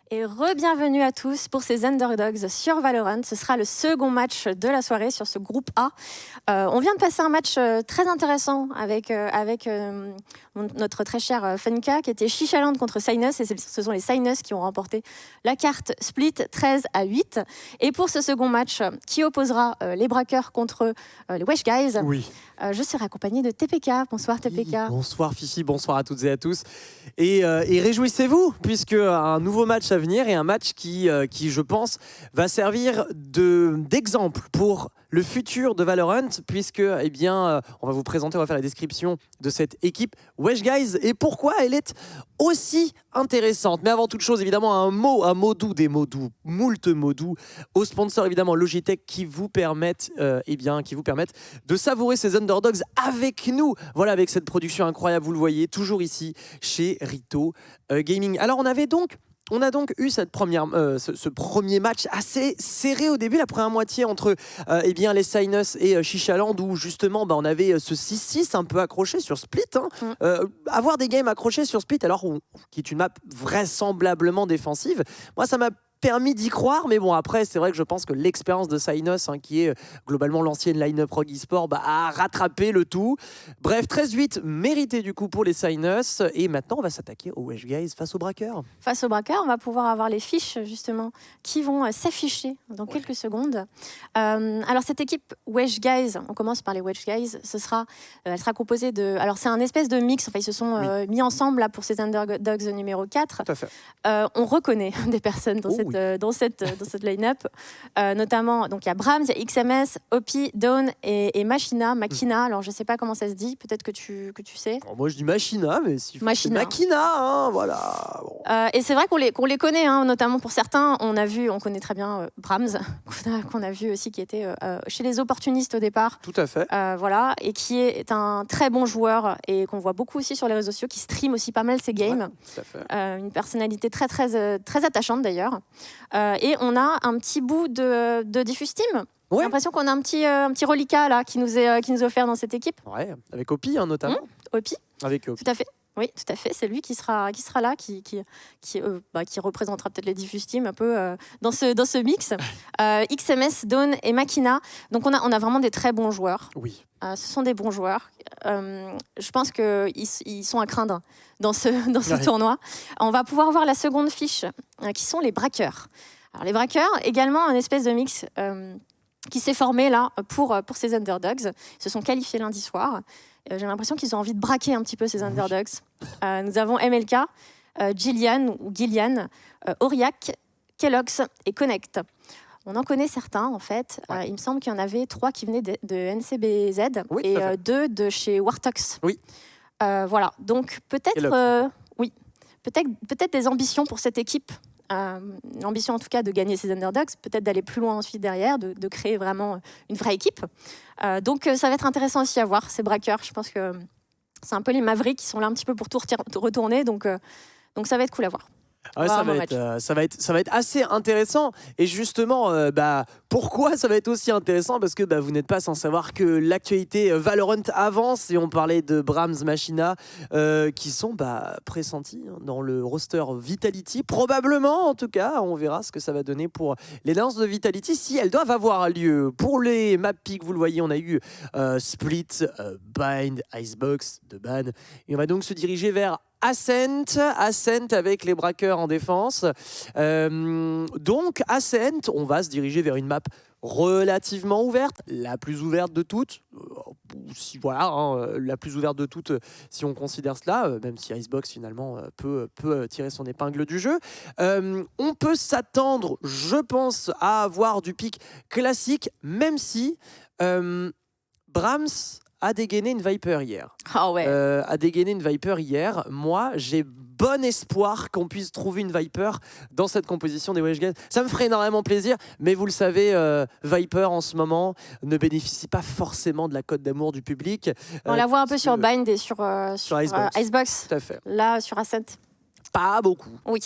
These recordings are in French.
Et re-bienvenue à tous pour ces Underdogs sur Valorant. Ce sera le second match de la soirée sur ce groupe A. On vient de passer un match très intéressant avec notre très cher Funka qui était Chichaland contre Sinus. Et ce sont les Sinus qui ont remporté la carte split 13-8. Et pour ce second match qui opposera les Braqueurs contre les Wesh Guys, je serai accompagnée de TPK. Bonsoir TPK. Oui, bonsoir Fifi, bonsoir à toutes et à tous. Et réjouissez-vous, puisque un nouveau match à venir et un match qui je pense, va servir d'exemple pour le futur de Valorant, puisque on va vous présenter, on va faire la description de cette équipe Wesh Guys et pourquoi elle est aussi intéressante. Mais avant toute chose, évidemment, un mot doux, des mots doux, moult mots doux, aux sponsors évidemment Logitech qui vous permettent, de savourer ces underdogs avec nous. Voilà, avec cette production incroyable, vous le voyez, toujours ici chez Rito Gaming. Alors on a donc eu ce premier match assez serré au début, la première moitié entre les Sinus et Chichaland, où justement on avait ce 6-6 un peu accroché sur Split. Avoir des games accrochés sur Split, qui est une map vraisemblablement défensive, moi ça m'a permis d'y croire, mais bon, après c'est vrai que je pense que l'expérience de Sinus, qui est globalement l'ancienne line-up Rogue Esport, a rattrapé le tout. Bref, 13-8 mérité du coup pour les Sinus, et maintenant on va s'attaquer aux Wesh Guys face aux Braqueurs. Face aux Braqueurs, on va pouvoir avoir les fiches justement qui vont s'afficher dans quelques secondes. Alors cette équipe Wesh Guys, on commence par les Wesh Guys, elle sera composée de... Alors c'est un espèce de mix, ils se sont mis ensemble là, pour ces Underdogs numéro 4. Tout à fait. On reconnaît des personnes dans cette line-up, notamment donc il y a Brahms, il y a XMS, Opi, Dawn et Machina. Alors je sais pas comment ça se dit, peut-être que tu sais. Alors, moi je dis Machina, mais si Machina. Machina, voilà. Bon. Et c'est vrai qu'on les connaît, notamment pour certains. On connaît très bien Brahms, qu'on a vu aussi qui était chez les opportunistes au départ. Tout à fait. Voilà, et qui est un très bon joueur et qu'on voit beaucoup aussi sur les réseaux sociaux, qui stream aussi pas mal ses games. Ouais, tout à fait. Une personnalité très attachante d'ailleurs. Et on a un petit bout de Diffuse Team. J'ai l'impression qu'on a un petit reliquat là qui nous est offert dans cette équipe. Ouais, avec Opi notamment. Opi. Avec Opi. Tout à fait. Oui, tout à fait. C'est lui qui sera là, qui représentera peut-être les Diffuse Team un peu dans ce mix. XMS, Dawn et Machina. Donc on a vraiment des très bons joueurs. Oui. Ce sont des bons joueurs. Je pense qu'ils sont à craindre dans ce tournoi. On va pouvoir voir la seconde fiche, qui sont les Braqueurs. Alors les Braqueurs, également un espèce de mix qui s'est formé là pour ces Underdogs. Ils se sont qualifiés lundi soir. J'ai l'impression qu'ils ont envie de braquer un petit peu ces Underdogs. Nous avons MLK, Gillian, Aurillac, Kellogg's et Connect. On en connaît certains, en fait. Il me semble qu'il y en avait 3 qui venaient de NCBZ et 2 de chez Wartox. Oui. Voilà. Donc, peut-être des ambitions pour cette équipe. L'ambition, en tout cas, de gagner ces Underdogs. Peut-être d'aller plus loin ensuite derrière, de créer vraiment une vraie équipe. Donc, ça va être intéressant aussi à voir, ces Braqueurs. Je pense que c'est un peu les Mavericks qui sont là un petit peu pour tout retourner. Donc, ça va être cool à voir. Ça va être assez intéressant. Et justement, pourquoi ça va être aussi intéressant? Parce que vous n'êtes pas sans savoir que l'actualité Valorant avance, et on parlait de Brahms, Machina, qui sont pressentis dans le roster Vitality. Probablement, en tout cas, on verra ce que ça va donner pour les danses de Vitality, si elles doivent avoir lieu. Pour les map picks, vous le voyez, on a eu Split, Bind, Icebox, de Ban. Et on va donc se diriger vers Ascent avec les Braqueurs en défense. Donc Ascent, on va se diriger vers une map relativement ouverte, la plus ouverte de toutes. La plus ouverte de toutes si on considère cela, même si Icebox finalement peut tirer son épingle du jeu. On peut s'attendre, je pense, à avoir du pick classique, même si Brahms a dégainé une Viper hier. Moi, j'ai bon espoir qu'on puisse trouver une Viper dans cette composition des Wesh Guys. Ça me ferait énormément plaisir, mais vous le savez, Viper en ce moment ne bénéficie pas forcément de la cote d'amour du public. On la voit un peu sur Bind et sur Icebox. Tout à fait. Là, sur Ascent. Pas beaucoup. Oui.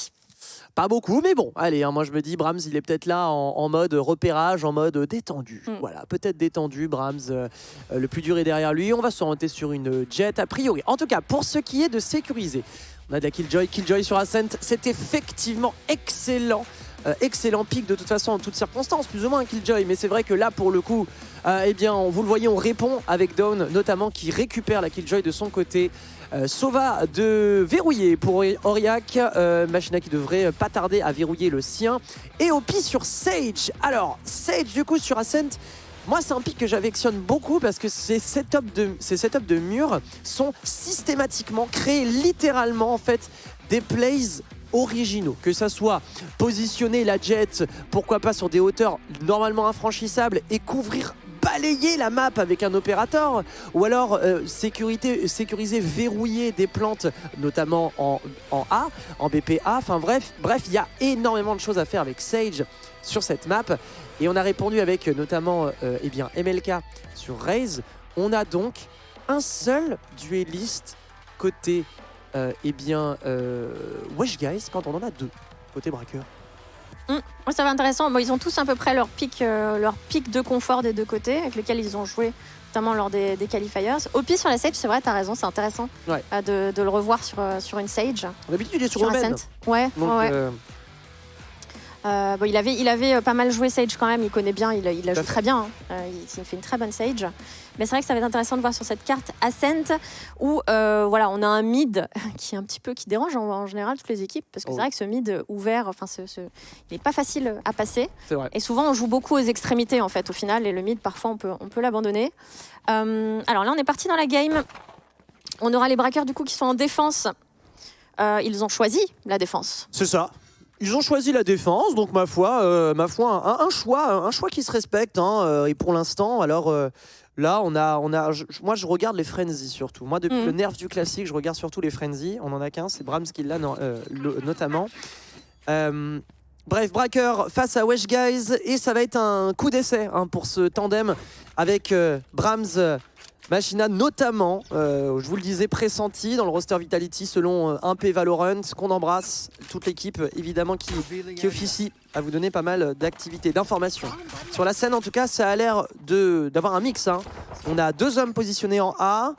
Pas beaucoup, mais bon, allez, moi je me dis, Brahms, il est peut-être là en mode repérage, en mode détendu. Voilà, peut-être détendu, Brahms, le plus dur est derrière lui. On va s'orienter sur une Jet, a priori. En tout cas, pour ce qui est de sécuriser, On a de la Killjoy sur Ascent, c'est effectivement excellent. Excellent pick de toute façon en toutes circonstances, plus ou moins un Killjoy, mais c'est vrai que là pour le coup, eh bien vous le voyez, on répond avec Dawn notamment qui récupère la Killjoy de son côté. Sova de verrouiller pour Aurillac, Machina qui devrait pas tarder à verrouiller le sien. Et Opi sur Sage. Alors Sage du coup sur Ascent, moi c'est un pick que j'affectionne beaucoup parce que ces setups de murs sont systématiquement créés littéralement en fait des plays originaux, que ça soit positionner la jet, pourquoi pas sur des hauteurs normalement infranchissables et balayer la map avec un opérateur, ou alors sécuriser, verrouiller des plantes, notamment en A, en BPA, enfin bref, il y a énormément de choses à faire avec Sage sur cette map, et on a répondu avec notamment eh bien, MLK sur Raze. On a donc un seul dueliste côté eh bien, Wesh Guys, quand on en a deux, côté braqueur. Ça va être intéressant. Bon, ils ont tous à peu près leur pic de confort des deux côtés, avec lequel ils ont joué, notamment lors des qualifiers. Opi sur la Sage, c'est vrai, t'as raison, c'est intéressant de le revoir sur une Sage. D'habitude, il est sur Omen. Ouais, donc, ouais. Bon, il avait pas mal joué Sage quand même, il connaît bien, il la joue très bien. Il fait une très bonne Sage. Mais c'est vrai que ça va être intéressant de voir sur cette carte Ascent où voilà, on a un mid qui dérange en général toutes les équipes, parce que c'est vrai que ce mid ouvert, il n'est pas facile à passer. Et souvent on joue beaucoup aux extrémités en fait au final, et le mid parfois on peut l'abandonner. Alors là on est parti dans la game. On aura les braqueurs du coup qui sont en défense. Ils ont choisi la défense. C'est ça. Ils ont choisi la défense, donc ma foi, un choix qui se respecte. Hein, et pour l'instant, alors là, moi je regarde les Frenzy surtout. Moi, depuis le nerf du classique, je regarde surtout les Frenzy. On en a qu'un, c'est Brahms qui l'a notamment. Bref, Braqueur face à Wesh Guys, et ça va être un coup d'essai pour ce tandem avec Brahms. Machina notamment, je vous le disais, pressenti dans le roster Vitality selon 1P Valorant, qu'on embrasse, toute l'équipe évidemment qui officie à vous donner pas mal d'activités, d'informations. Sur la scène en tout cas, ça a l'air d'avoir un mix. Hein. On a deux hommes positionnés en A,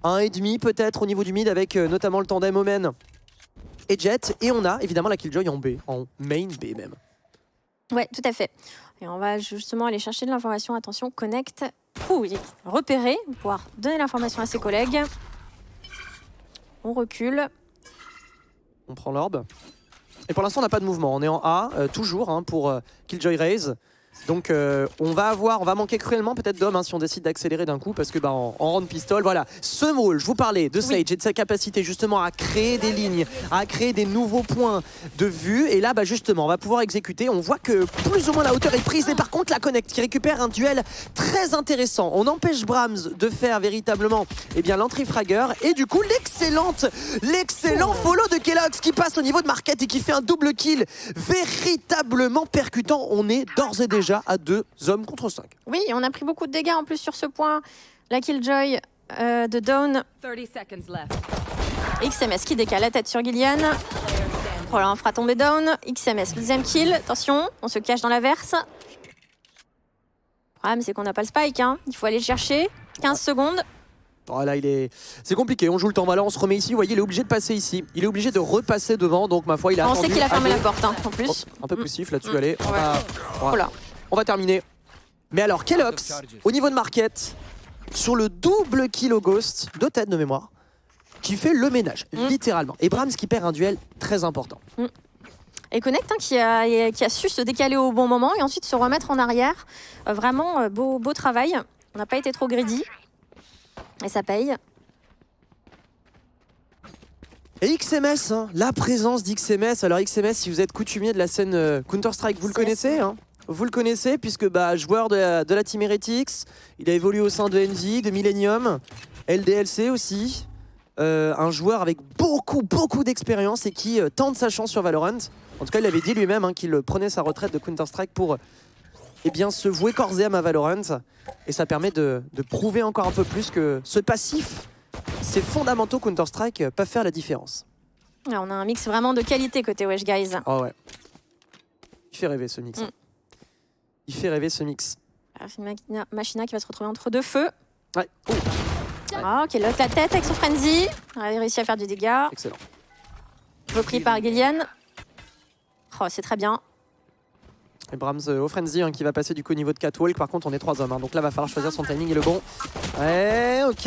un et demi peut-être au niveau du mid avec notamment le tandem Omen et Jet, et on a évidemment la Killjoy en B, en main B même. Ouais, tout à fait. Et on va justement aller chercher de l'information. Attention, connect. Repérer, pouvoir donner l'information à ses collègues. On recule. On prend l'orbe. Et pour l'instant, on n'a pas de mouvement. On est en A, toujours, pour Killjoy Raze. Donc on va manquer cruellement peut-être d'hommes si on décide d'accélérer d'un coup, parce que en round pistol, voilà. Ce rôle, je vous parlais de Sage et de sa capacité justement à créer des lignes, à créer des nouveaux points de vue, et là justement on va pouvoir exécuter. On voit que plus ou moins la hauteur est prise, et par contre la Connect qui récupère un duel très intéressant. On empêche Brahms de faire véritablement l'entrée fragger, et du coup l'excellent follow de Kelox qui passe au niveau de Market et qui fait un double kill véritablement percutant. On est d'ores et déjà à 2 hommes contre 5. Oui, on a pris beaucoup de dégâts en plus sur ce point. La Killjoy de Dawn. 30 seconds left. XMS qui décale la tête sur Gillian. Voilà, on fera tomber Dawn. XMS, deuxième kill. Attention, on se cache dans la verse. Le problème, c'est qu'on n'a pas le spike. Il faut aller le chercher. 15 secondes. Voilà, c'est compliqué, on joue le temps. Voilà, on se remet ici. Vous voyez, il est obligé de passer ici. Il est obligé de repasser devant, donc ma foi, il a attendu. On sait qu'il a fermé la porte, en plus. Un peu poussif là-dessus, allez. Voilà. On va terminer. Mais alors, Kelox, au niveau de Market, sur le double kill au Ghost, de tête de mémoire, qui fait le ménage, littéralement. Et Brahms qui perd un duel très important. Et Connect qui a su se décaler au bon moment et ensuite se remettre en arrière. Vraiment beau travail. On n'a pas été trop greedy. Et ça paye. Et XMS, la présence d'XMS. Alors XMS, si vous êtes coutumier de la scène Counter-Strike, vous le connaissez. Vous le connaissez puisque joueur de la Team Heretics, il a évolué au sein de Envy, de Millennium, LDLC aussi. Un joueur avec beaucoup d'expérience et qui tente sa chance sur Valorant. En tout cas, il avait dit lui-même qu'il prenait sa retraite de Counter-Strike pour se vouer corps et âme à Valorant. Et ça permet de prouver encore un peu plus que ce passif, ces fondamentaux Counter-Strike peuvent faire la différence. Alors, on a un mix vraiment de qualité côté Wesh Guys. Oh ouais. Il fait rêver ce mix. Il fait rêver ce mix. Machina qui va se retrouver entre deux feux. Ouais. Ok, l'autre la tête avec son frenzy. Il a réussi à faire du dégât. Excellent. Repris par Gillian. Oh, c'est très bien. Et Brahms au frenzy qui va passer du coup au niveau de catwalk. Par contre, on est 3 hommes. Donc là, va falloir choisir son timing et le bon. Ouais, ok.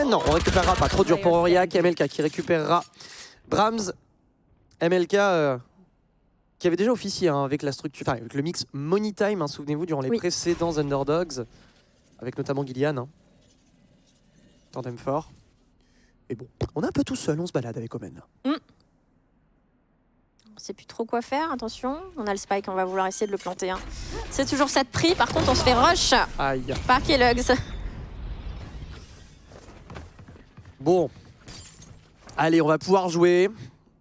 Non, on récupérera pas. Trop dur pour Aurillac. MLK qui récupérera Brahms. MLK qui avait déjà officié avec la structure, enfin avec le mix Money Time. Souvenez-vous, durant les précédents Underdogs. Avec notamment Gillian. Tandem fort. Et bon, on est un peu tout seul. On se balade avec Omen. On sait plus trop quoi faire, attention. On a le spike, on va vouloir essayer de le planter. C'est toujours ça de prix, par contre on se fait rush Aïe. par Kellogg's. Bon. Allez, on va pouvoir jouer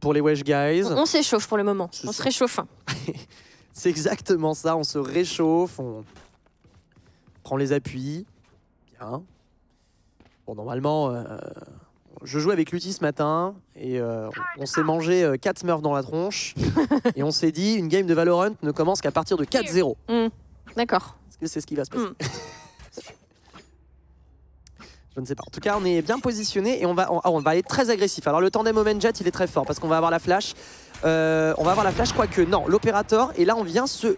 pour les Wesh Guys. On s'échauffe pour le moment, on se réchauffe. C'est exactement ça, on se réchauffe, on prend les appuis. Bien. Bon, normalement... Je jouais avec Lutti ce matin et on s'est mangé 4 smurfs dans la tronche et on s'est dit une game de Valorant ne commence qu'à partir de 4-0. D'accord. Est-ce que c'est ce qui va se passer? Je ne sais pas. En tout cas, on est bien positionné et on va aller très agressif. Alors le tandem Omen Jet, il est très fort parce qu'on va avoir la flash. Quoique non, l'opérateur. Et là, on vient se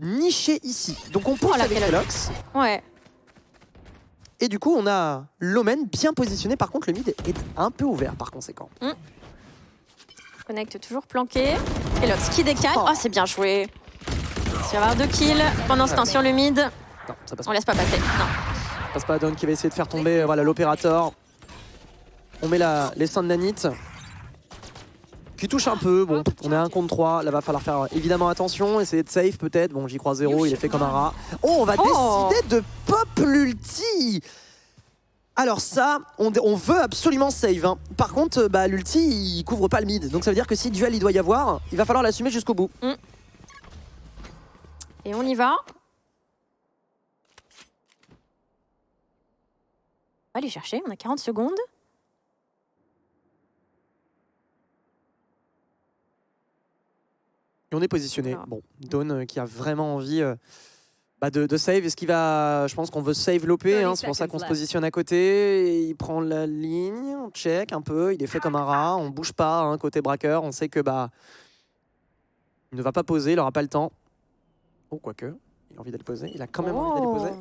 nicher ici. Donc on pousse avec Kelox. Ouais. Et du coup, on a l'Omen bien positionné. Par contre, le mid est un peu ouvert par conséquent. Connecte toujours planqué. Kelox qui décale. Oh, c'est bien joué. Il va y avoir 2 kills pendant ce temps sur le mid. Non, ça passe pas. On laisse pas passer. Non. Ça passe pas. Don qui va essayer de faire tomber l'opérateur. On met les stands nanite. Qui touche un peu. Bon, on est à 1 contre 3. Là, va falloir faire évidemment attention. Essayer de safe peut-être. Bon, j'y crois 0. Il est fait comme un rat. Oh, on va décider de pop l'ulti. Alors ça, on veut absolument save. Par contre, l'ulti, il couvre pas le mid. Donc ça veut dire que si duel il doit y avoir, il va falloir l'assumer jusqu'au bout. Et on y va. On va aller chercher. On a 40 secondes. Et on est positionné. Bon, Dawn qui a vraiment envie de save. Est-ce qu'il va... Je pense qu'on veut save l'OP, c'est pour ça qu'on se positionne à côté. Il prend la ligne, on check un peu, il est fait comme un rat, on bouge pas côté braqueur. On sait que il ne va pas poser, il n'aura pas le temps. Oh, quoique, il a envie d'aller poser. Il a quand même envie d'aller poser.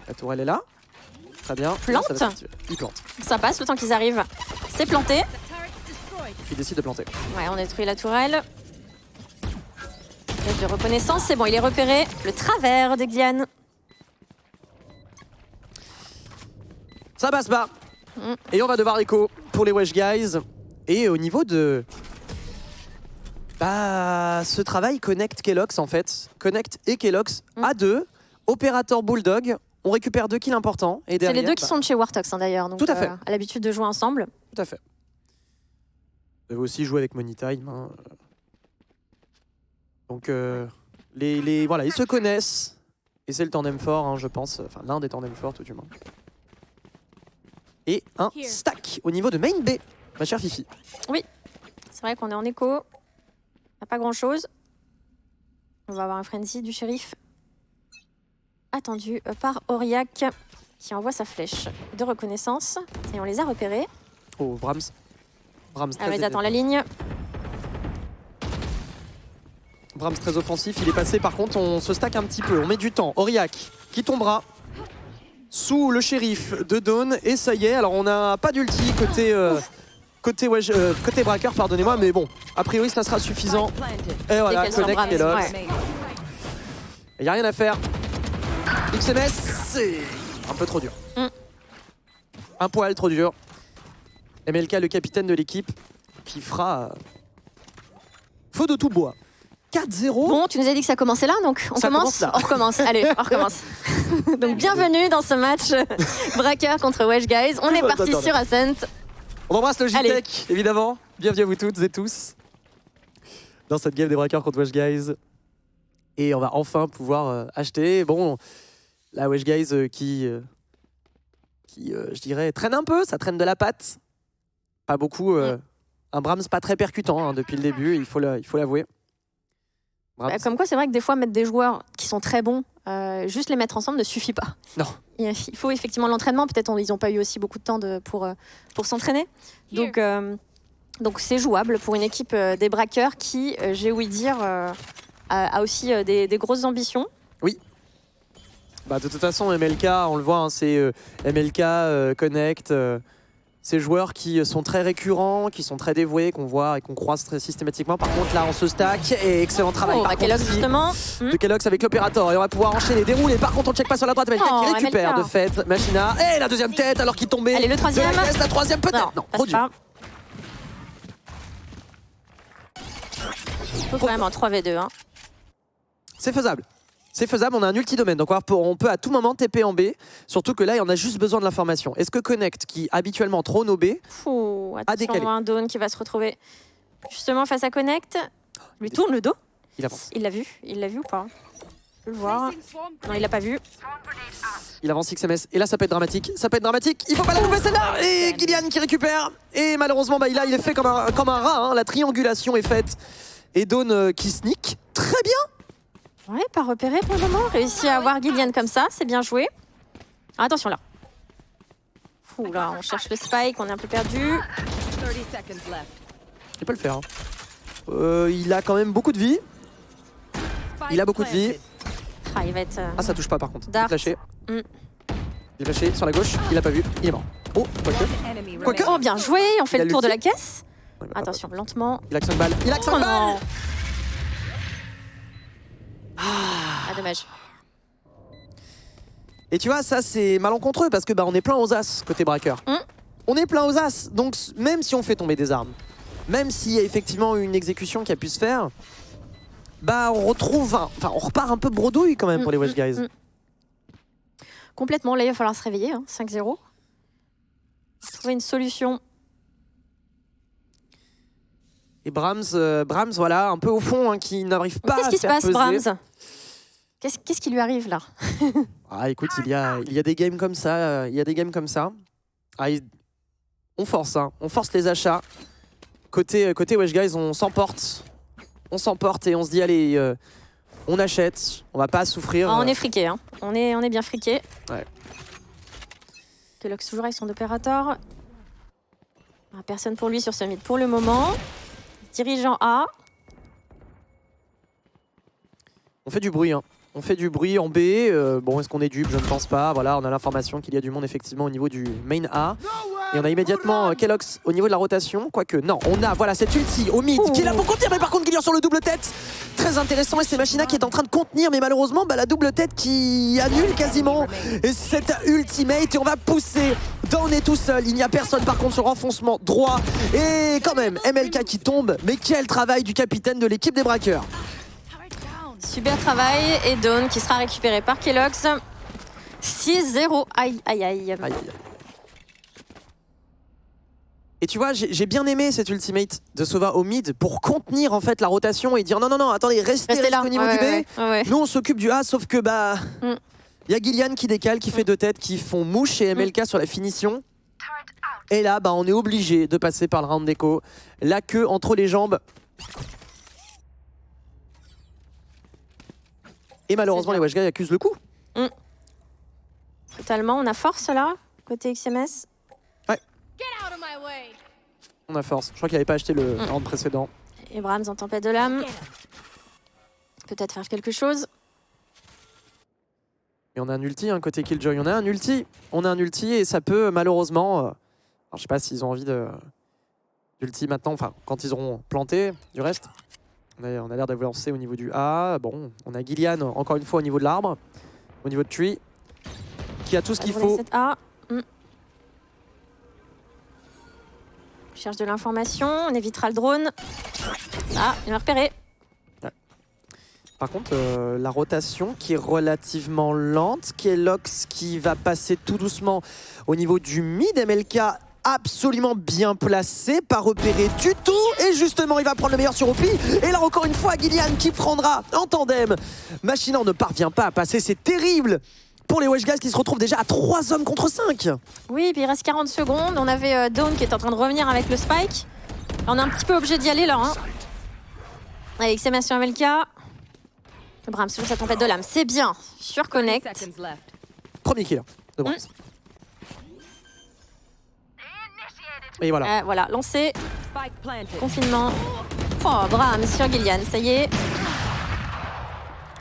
La tourelle est là. Très bien. Plante. Il plante. Ça passe le temps qu'ils arrivent. C'est planté. Il décide de planter. Ouais, on détruit la tourelle. De reconnaissance, c'est bon, il est repéré. Le travers de Gillian. Ça passe pas. Et on va devoir écho pour les Wesh Guys. Et au niveau de... ce travail Connect Kelox en fait. Connect et Kelox à 2. Opérateur Bulldog. On récupère 2 kills importants. Et derrière, c'est les 2 qui sont de chez Wartox d'ailleurs. Donc, tout à fait. À l'habitude de jouer ensemble. Tout à fait. Vous avez aussi joué avec Money Time. Donc voilà, ils se connaissent. Et c'est le tandem fort, je pense. Enfin, l'un des tandems forts, tout du moins. Et un stack au niveau de main B, ma chère Fifi. Oui, c'est vrai qu'on est en écho. Il n'y a pas grand-chose. On va avoir un frenzy du shérif. Attendu par Aurillac, qui envoie sa flèche de reconnaissance. Et on les a repérés. Oh, Brahms. Ils attendent la ligne. Brahms très offensif, il est passé. Par contre, on se stack un petit peu, on met du temps. Aurillac qui tombera sous le shérif de Dawn. Et ça y est, alors on n'a pas d'ulti côté braqueur, pardonnez-moi, mais bon, a priori ça sera suffisant. Et voilà, connect et lock. Il n'y a rien à faire. XMS, c'est un peu trop dur. Un poil trop dur. MLK, le capitaine de l'équipe, qui fera feu de tout bois. 4-0. Bon, tu nous as dit que ça commençait là, donc on commence là. On recommence, allez, on recommence. Donc bienvenue dans ce match braqueur contre Wesh Guys. On est parti sur Ascent. On embrasse le JTech, évidemment. Bienvenue à vous toutes et tous dans cette game des braqueurs contre Wesh Guys. Et on va enfin pouvoir acheter. Bon, la Wesh Guys qui je dirais, traîne un peu. Ça traîne de la patte. Pas beaucoup. Un Brahms pas très percutant depuis le début, il faut l'avouer. Comme quoi, c'est vrai que des fois, mettre des joueurs qui sont très bons, juste les mettre ensemble ne suffit pas. Non. Il faut effectivement l'entraînement. Peut-être ils n'ont pas eu aussi beaucoup de temps pour s'entraîner. Donc, Donc c'est jouable pour une équipe des braqueurs qui, j'ai ouï dire, a aussi des grosses ambitions. Oui. Bah, de toute façon, MLK, on le voit, hein, c'est MLK, Connect, ces joueurs qui sont très récurrents, qui sont très dévoués, qu'on voit et qu'on croise très systématiquement. Par contre, là, on se stack et excellent travail. Par Kelox, justement. De Kelox avec l'opérateur. Et on va pouvoir enchaîner, dérouler. Par contre, on check pas sur la droite. MLK qui récupère MLK. De fait Machina. Et la deuxième tête alors qu'il tombait. Allez, le troisième. La troisième peut-être. Non, trop dur. Il faut quand même en 3v2. Hein. C'est faisable. C'est faisable, on a un ulti-domaine, donc on peut à tout moment TP en B, surtout que là, on a juste besoin de l'information. Est-ce que Connect, qui habituellement trône au B, a décalé? On voit un Dawn qui va se retrouver justement face à Connect. Lui tourne le dos. Il avance. Il l'a vu ou pas? Je peux le voir. Non, il l'a pas vu. Il avance XMS, et là, ça peut être dramatique. Ça peut être dramatique, il faut pas la louper celle-là. Et Gillian qui récupère. Et malheureusement, bah, il est fait comme un rat, hein. La triangulation est faite. Et Dawn qui sneak, très bien. Ouais, pas repéré pour le moment. Réussi à avoir Gillian comme ça, c'est bien joué. Ah, attention là. Fou, là, on cherche le spike, on est un peu perdu. Il peut le faire. Hein. Il a quand même beaucoup de vie. Il a beaucoup de vie. Ah, il va être. Ah, ça touche pas par contre. Il est Dart. flashé. Il est flashé sur la gauche, il a pas vu. Il est mort. Oh, quoique. Oh, bien joué, on fait Il a le tour de l'ulti. la caisse. Attention, lentement. Il a que 5 balles. Il a que 5 balles. Non. Ah, dommage. Et tu vois, ça c'est malencontreux parce que bah, on est plein aux as côté braqueur. On est plein aux as, donc même si on fait tomber des armes, même s'il y a effectivement une exécution qui a pu se faire, bah on retrouve, enfin on repart un peu bredouille quand même pour les Wesh Guys. Complètement, là il va falloir se réveiller, hein, 5-0. Trouver une solution. Et Brahms, voilà, un peu au fond, hein, qui n'arrive pas à Qu'est-ce qui se faire passe, peser. Brahms? Qu'est-ce qui lui arrive là? Ah écoute, il y a des games comme ça, Ah, on force, hein, on force les achats. Côté Wesh Guys, on s'emporte et on se dit allez, on achète, on va pas souffrir. Ah, on est friqué, hein. On est bien friqué. Ouais. Kelox toujours avec son opérateur. Ah, personne pour lui sur ce mid pour le moment. Dirigeant A. On fait du bruit, hein. On fait du bruit en B. Bon, est-ce qu'on est dupe? Je ne pense pas. Voilà, on a l'information qu'il y a du monde effectivement au niveau du main A. Et on a immédiatement Kelox au niveau de la rotation. Quoique, non, on a voilà cette ulti au mid qui est là pour contenir. Mais par contre, Gillian sur le double tête. Très intéressant. Et c'est Machina qui est en train de contenir. Mais malheureusement, bah, la double tête qui annule quasiment cette ultimate. Et on va pousser. Dawn est tout seul. Il n'y a personne par contre sur renfoncement droit. Et quand même, MLK qui tombe. Mais quel travail du capitaine de l'équipe des braqueurs. Super travail. Et Dawn qui sera récupéré par Kelox. 6-0. Aïe, aïe, aïe. Aïe. Et tu vois, j'ai bien aimé cette ultimate de Sova au mid pour contenir en fait la rotation et dire non, attendez, restez là au niveau du B. Ouais. Nous on s'occupe du A, sauf que bah il y a Gillian qui décale, qui fait deux têtes, qui font mouche et MLK sur la finition. Et là, bah on est obligé de passer par le round d'écho. La queue entre les jambes. Et malheureusement, les Wesh Guys accusent le coup. Totalement, on a force là, côté XMS. Ouais. On a force. Je crois qu'il n'avait pas acheté le round précédent. Et Brahms en tempête de l'âme. Peut-être faire quelque chose. Et on a un ulti, hein, côté Killjoy. On a un ulti et ça peut malheureusement... alors, je sais pas s'ils ont envie d'ulti maintenant, enfin quand ils auront planté du reste. On a l'air d'avancer au niveau du A. Bon, on a Gillian encore une fois au niveau de l'arbre, au niveau de Tree, qui a tout ce qu'il faut. A. On cherche de l'information, on évitera le drone. Ah, il m'a repéré. Ouais. Par contre, la rotation qui est relativement lente. Kelox qui va passer tout doucement au niveau du mid. MLK absolument bien placé, pas repéré du tout. Et justement, il va prendre le meilleur sur Opi. Et là, encore une fois, Gillian qui prendra en tandem. Machina ne parvient pas à passer, c'est terrible pour les Wesh Guys qui se retrouvent déjà à 3 hommes contre 5. Oui, puis il reste 40 secondes. On avait Dawn qui est en train de revenir avec le spike. On est un petit peu obligé d'y aller là. Hein. Avec XMS sur MLK. Brahms sur sa tempête de l'âme. C'est bien. Sur Connect. Premier killer de Brahms. Et voilà. Voilà, lancé. Confinement. Oh, Bram sur Gillian, ça y est.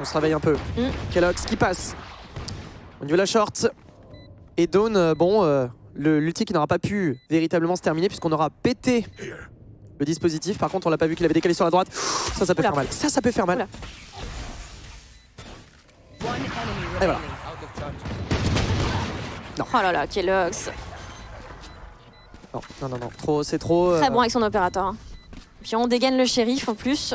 On se réveille un peu. Kelox qui passe. Au niveau de la short. Et Dawn, l'ulti qui n'aura pas pu véritablement se terminer puisqu'on aura pété le dispositif. Par contre, on l'a pas vu qu'il avait décalé sur la droite. Ça peut faire mal. Ça peut faire mal. Oula. Et voilà. Oh là là, Kelox. Non. C'est trop. Très bon avec son opérateur. Hein. Puis on dégaine le shérif en plus.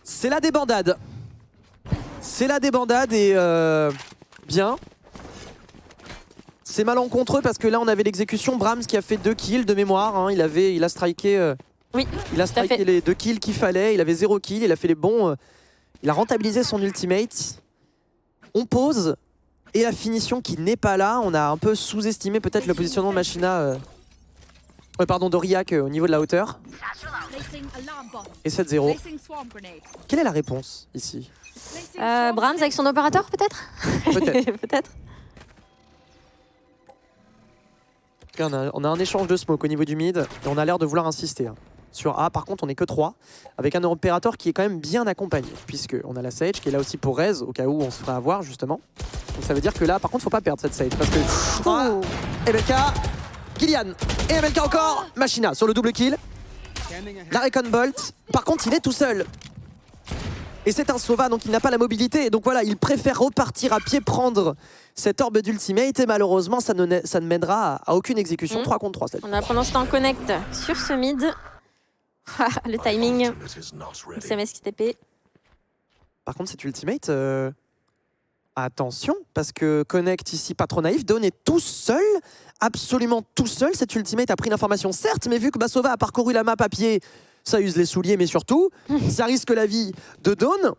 C'est la débandade. Et bien. C'est malencontreux parce que là on avait l'exécution. Brahms qui a fait 2 kills de mémoire. Hein. Il a striké. Oui. Il a striké les 2 kills qu'il fallait. Il avait 0 kill. Il a fait les bons. Il a rentabilisé son ultimate. On pose. Et la finition qui n'est pas là. On a un peu sous-estimé peut-être le positionnement de Machina. d'Aurillac au niveau de la hauteur. Et 7-0. Quelle est la réponse ici? Brahms avec son opérateur peut-être. Peut-être. On a un échange de smoke au niveau du mid et on a l'air de vouloir insister. Hein. Sur A, par contre, on n'est que 3, avec un opérateur qui est quand même bien accompagné, puisqu'on a la Sage qui est là aussi pour raise, au cas où on se ferait avoir, justement. Donc ça veut dire que là, par contre, faut pas perdre cette Sage, parce que... MLK, Gillian, et MLK encore, Machina sur le double kill. La Recon Bolt, par contre, il est tout seul. Et c'est un Sova, donc il n'a pas la mobilité. Donc voilà, il préfère repartir à pied, prendre cette orbe d'ultimate. Et malheureusement, ça ne mènera à aucune exécution. 3 contre 3. On a pendant ce temps connect sur ce mid. Le timing. SMS qui TP. Par contre, cet ultimate... Attention, parce que Connect ici, pas trop naïf. Dawn est tout seul, absolument tout seul. Cet ultimate a pris l'information, certes, mais vu que Sova a parcouru la map à pied, ça use les souliers, mais surtout, ça risque la vie de Dawn.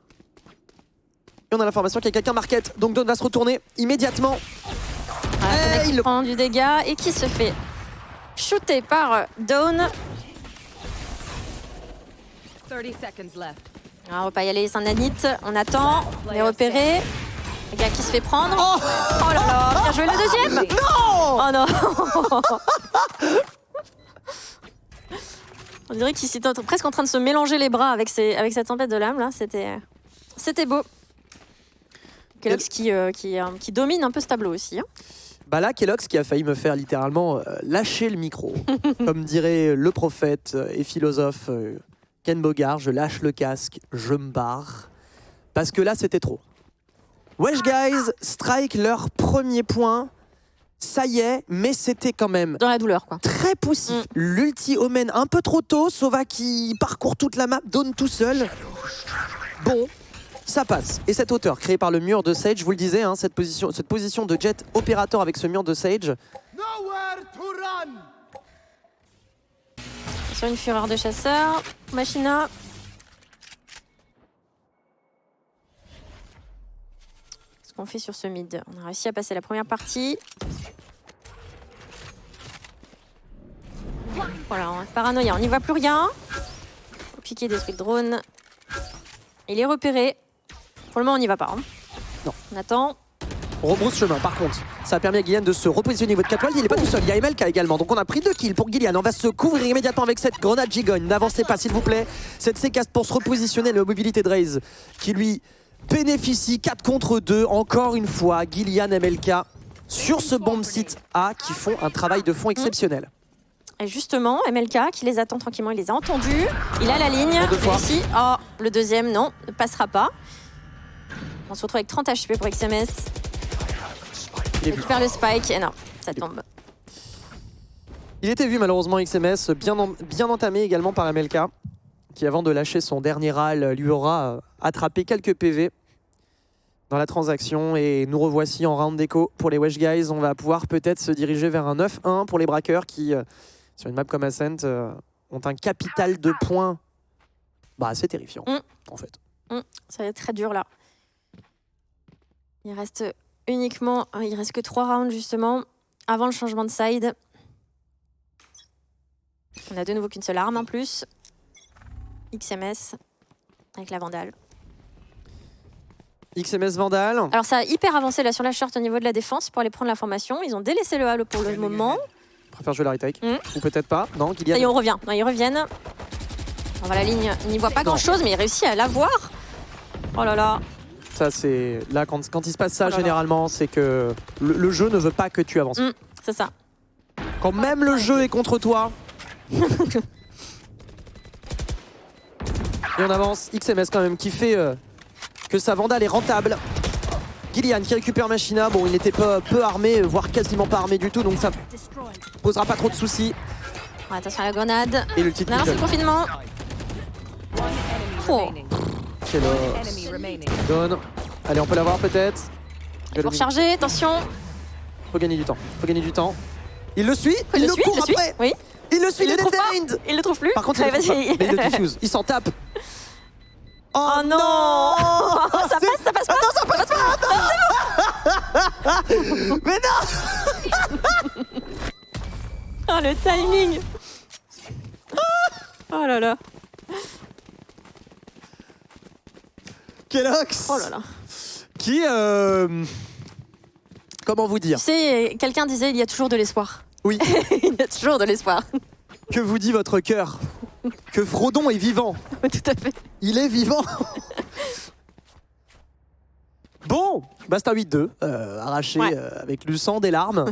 Et on a l'information qu'il y a quelqu'un market, donc Dawn va se retourner immédiatement. Il prend du dégât et qui se fait shooter par Dawn. 30 seconds left. Alors, on va pas y aller, c'est un nanite. On attend, on est repéré. Le gars qui se fait prendre. Oh là là, bien joué le deuxième. Non. Oh non. On dirait qu'il était presque en train de se mélanger les bras avec cette tempête de l'âme là. C'était beau. Kelox qui domine un peu ce tableau aussi. Hein. Bah là, Kelox qui a failli me faire littéralement lâcher le micro. Comme dirait le prophète et philosophe Ken Bogard, je lâche le casque, je me barre. Parce que là, c'était trop. Wesh Guys strike leur premier point. Ça y est, mais c'était quand même... Dans la douleur, quoi. Très poussif. L'ulti Omen un peu trop tôt. Sova qui parcourt toute la map, Dawn tout seul. Bon, ça passe. Et cette hauteur créée par le mur de Sage, je vous le disais, hein, cette position de jet opérateur avec ce mur de Sage. Sur une fureur de chasseur. Machina. On fait sur ce mid. On a réussi à passer la première partie. Voilà, on est paranoïa, on n'y voit plus rien. Faut piquer, détruire le drone. Il est repéré. Pour le moment, on n'y va pas. Hein. Non. On attend. On rebrousse chemin, par contre. Ça a permis à Gillian de se repositionner au niveau de 4 Il n'est pas tout seul, il y a MLK également. Donc on a pris 2 kills pour Gillian. On va se couvrir immédiatement avec cette grenade Gigogne. N'avancez pas, s'il vous plaît. Cette C-cast pour se repositionner, la mobilité de Raze qui lui... bénéficie 4 contre 2, encore une fois, Gillian MLK sur ce bomb site A qui font un travail de fond exceptionnel. Et justement, MLK qui les attend tranquillement, il les a entendus. Il a la ligne, ici. Oh, le deuxième, non, ne passera pas. On se retrouve avec 30 HP pour XMS. Il récupère le spike, et non, ça tombe. Il était vu malheureusement XMS, bien entamé également par MLK, qui avant de lâcher son dernier râle, lui aura attrapé quelques PV dans la transaction. Et nous revoici en round d'écho pour les Wesh Guys. On va pouvoir peut-être se diriger vers un 9-1 pour les braqueurs qui, sur une map comme Ascent, ont un capital de points assez terrifiant, en fait. Ça va être très dur là. Il reste que 3 rounds justement, avant le changement de side. On a de nouveau qu'une seule arme en plus. XMS avec la Vandale. XMS Vandal. Alors ça a hyper avancé là sur la short au niveau de la défense pour aller prendre l'information. Ils ont délaissé le hall pour le moment. Je préfère jouer la retake. Ou peut-être pas. Non, Gillian. Ça y est, on revient. Non, ils reviennent. On va la ligne. Il n'y voit pas grand-chose, mais il réussit à l'avoir. Oh là là. Ça, c'est... Là, quand il se passe ça, Oh là là. généralement, c'est que le jeu ne veut pas que tu avances. C'est ça. Quand même le jeu est contre toi. Et on avance. XMS quand même qui fait que sa Vandal est rentable. Gillian qui récupère Machina. Bon, il était peu armé, voire quasiment pas armé du tout, donc ça posera pas trop de soucis. Attention à la grenade. Et le titre Non, c'est le confinement. Oh. Remaining. Quel Enemy remaining. donne. Allez, on peut l'avoir peut-être. Il faut recharger, attention. Faut gagner du temps. Faut gagner du temps. Il le suit. Il le le suit, court il le suit. après. Oui. Il le suit. Il le trouve pas. Determined. Il le trouve plus. Par contre, il Allez, le trouve vas-y. pas. Mais il le diffuse. Il s'en tape. Oh non. Ça passe pas. Non, ça passe pas. Mais non. Oh, le timing. Oh là là. Kelox. Oh là là. Qui comment vous dire? Tu sais, quelqu'un disait il y a toujours de l'espoir. Oui. Il y a toujours de l'espoir. Que vous dit votre cœur? Que Frodon est vivant. Tout à fait. Il est vivant. Bon, bah c'est un 8-2, arraché Ouais. avec du sang, des larmes,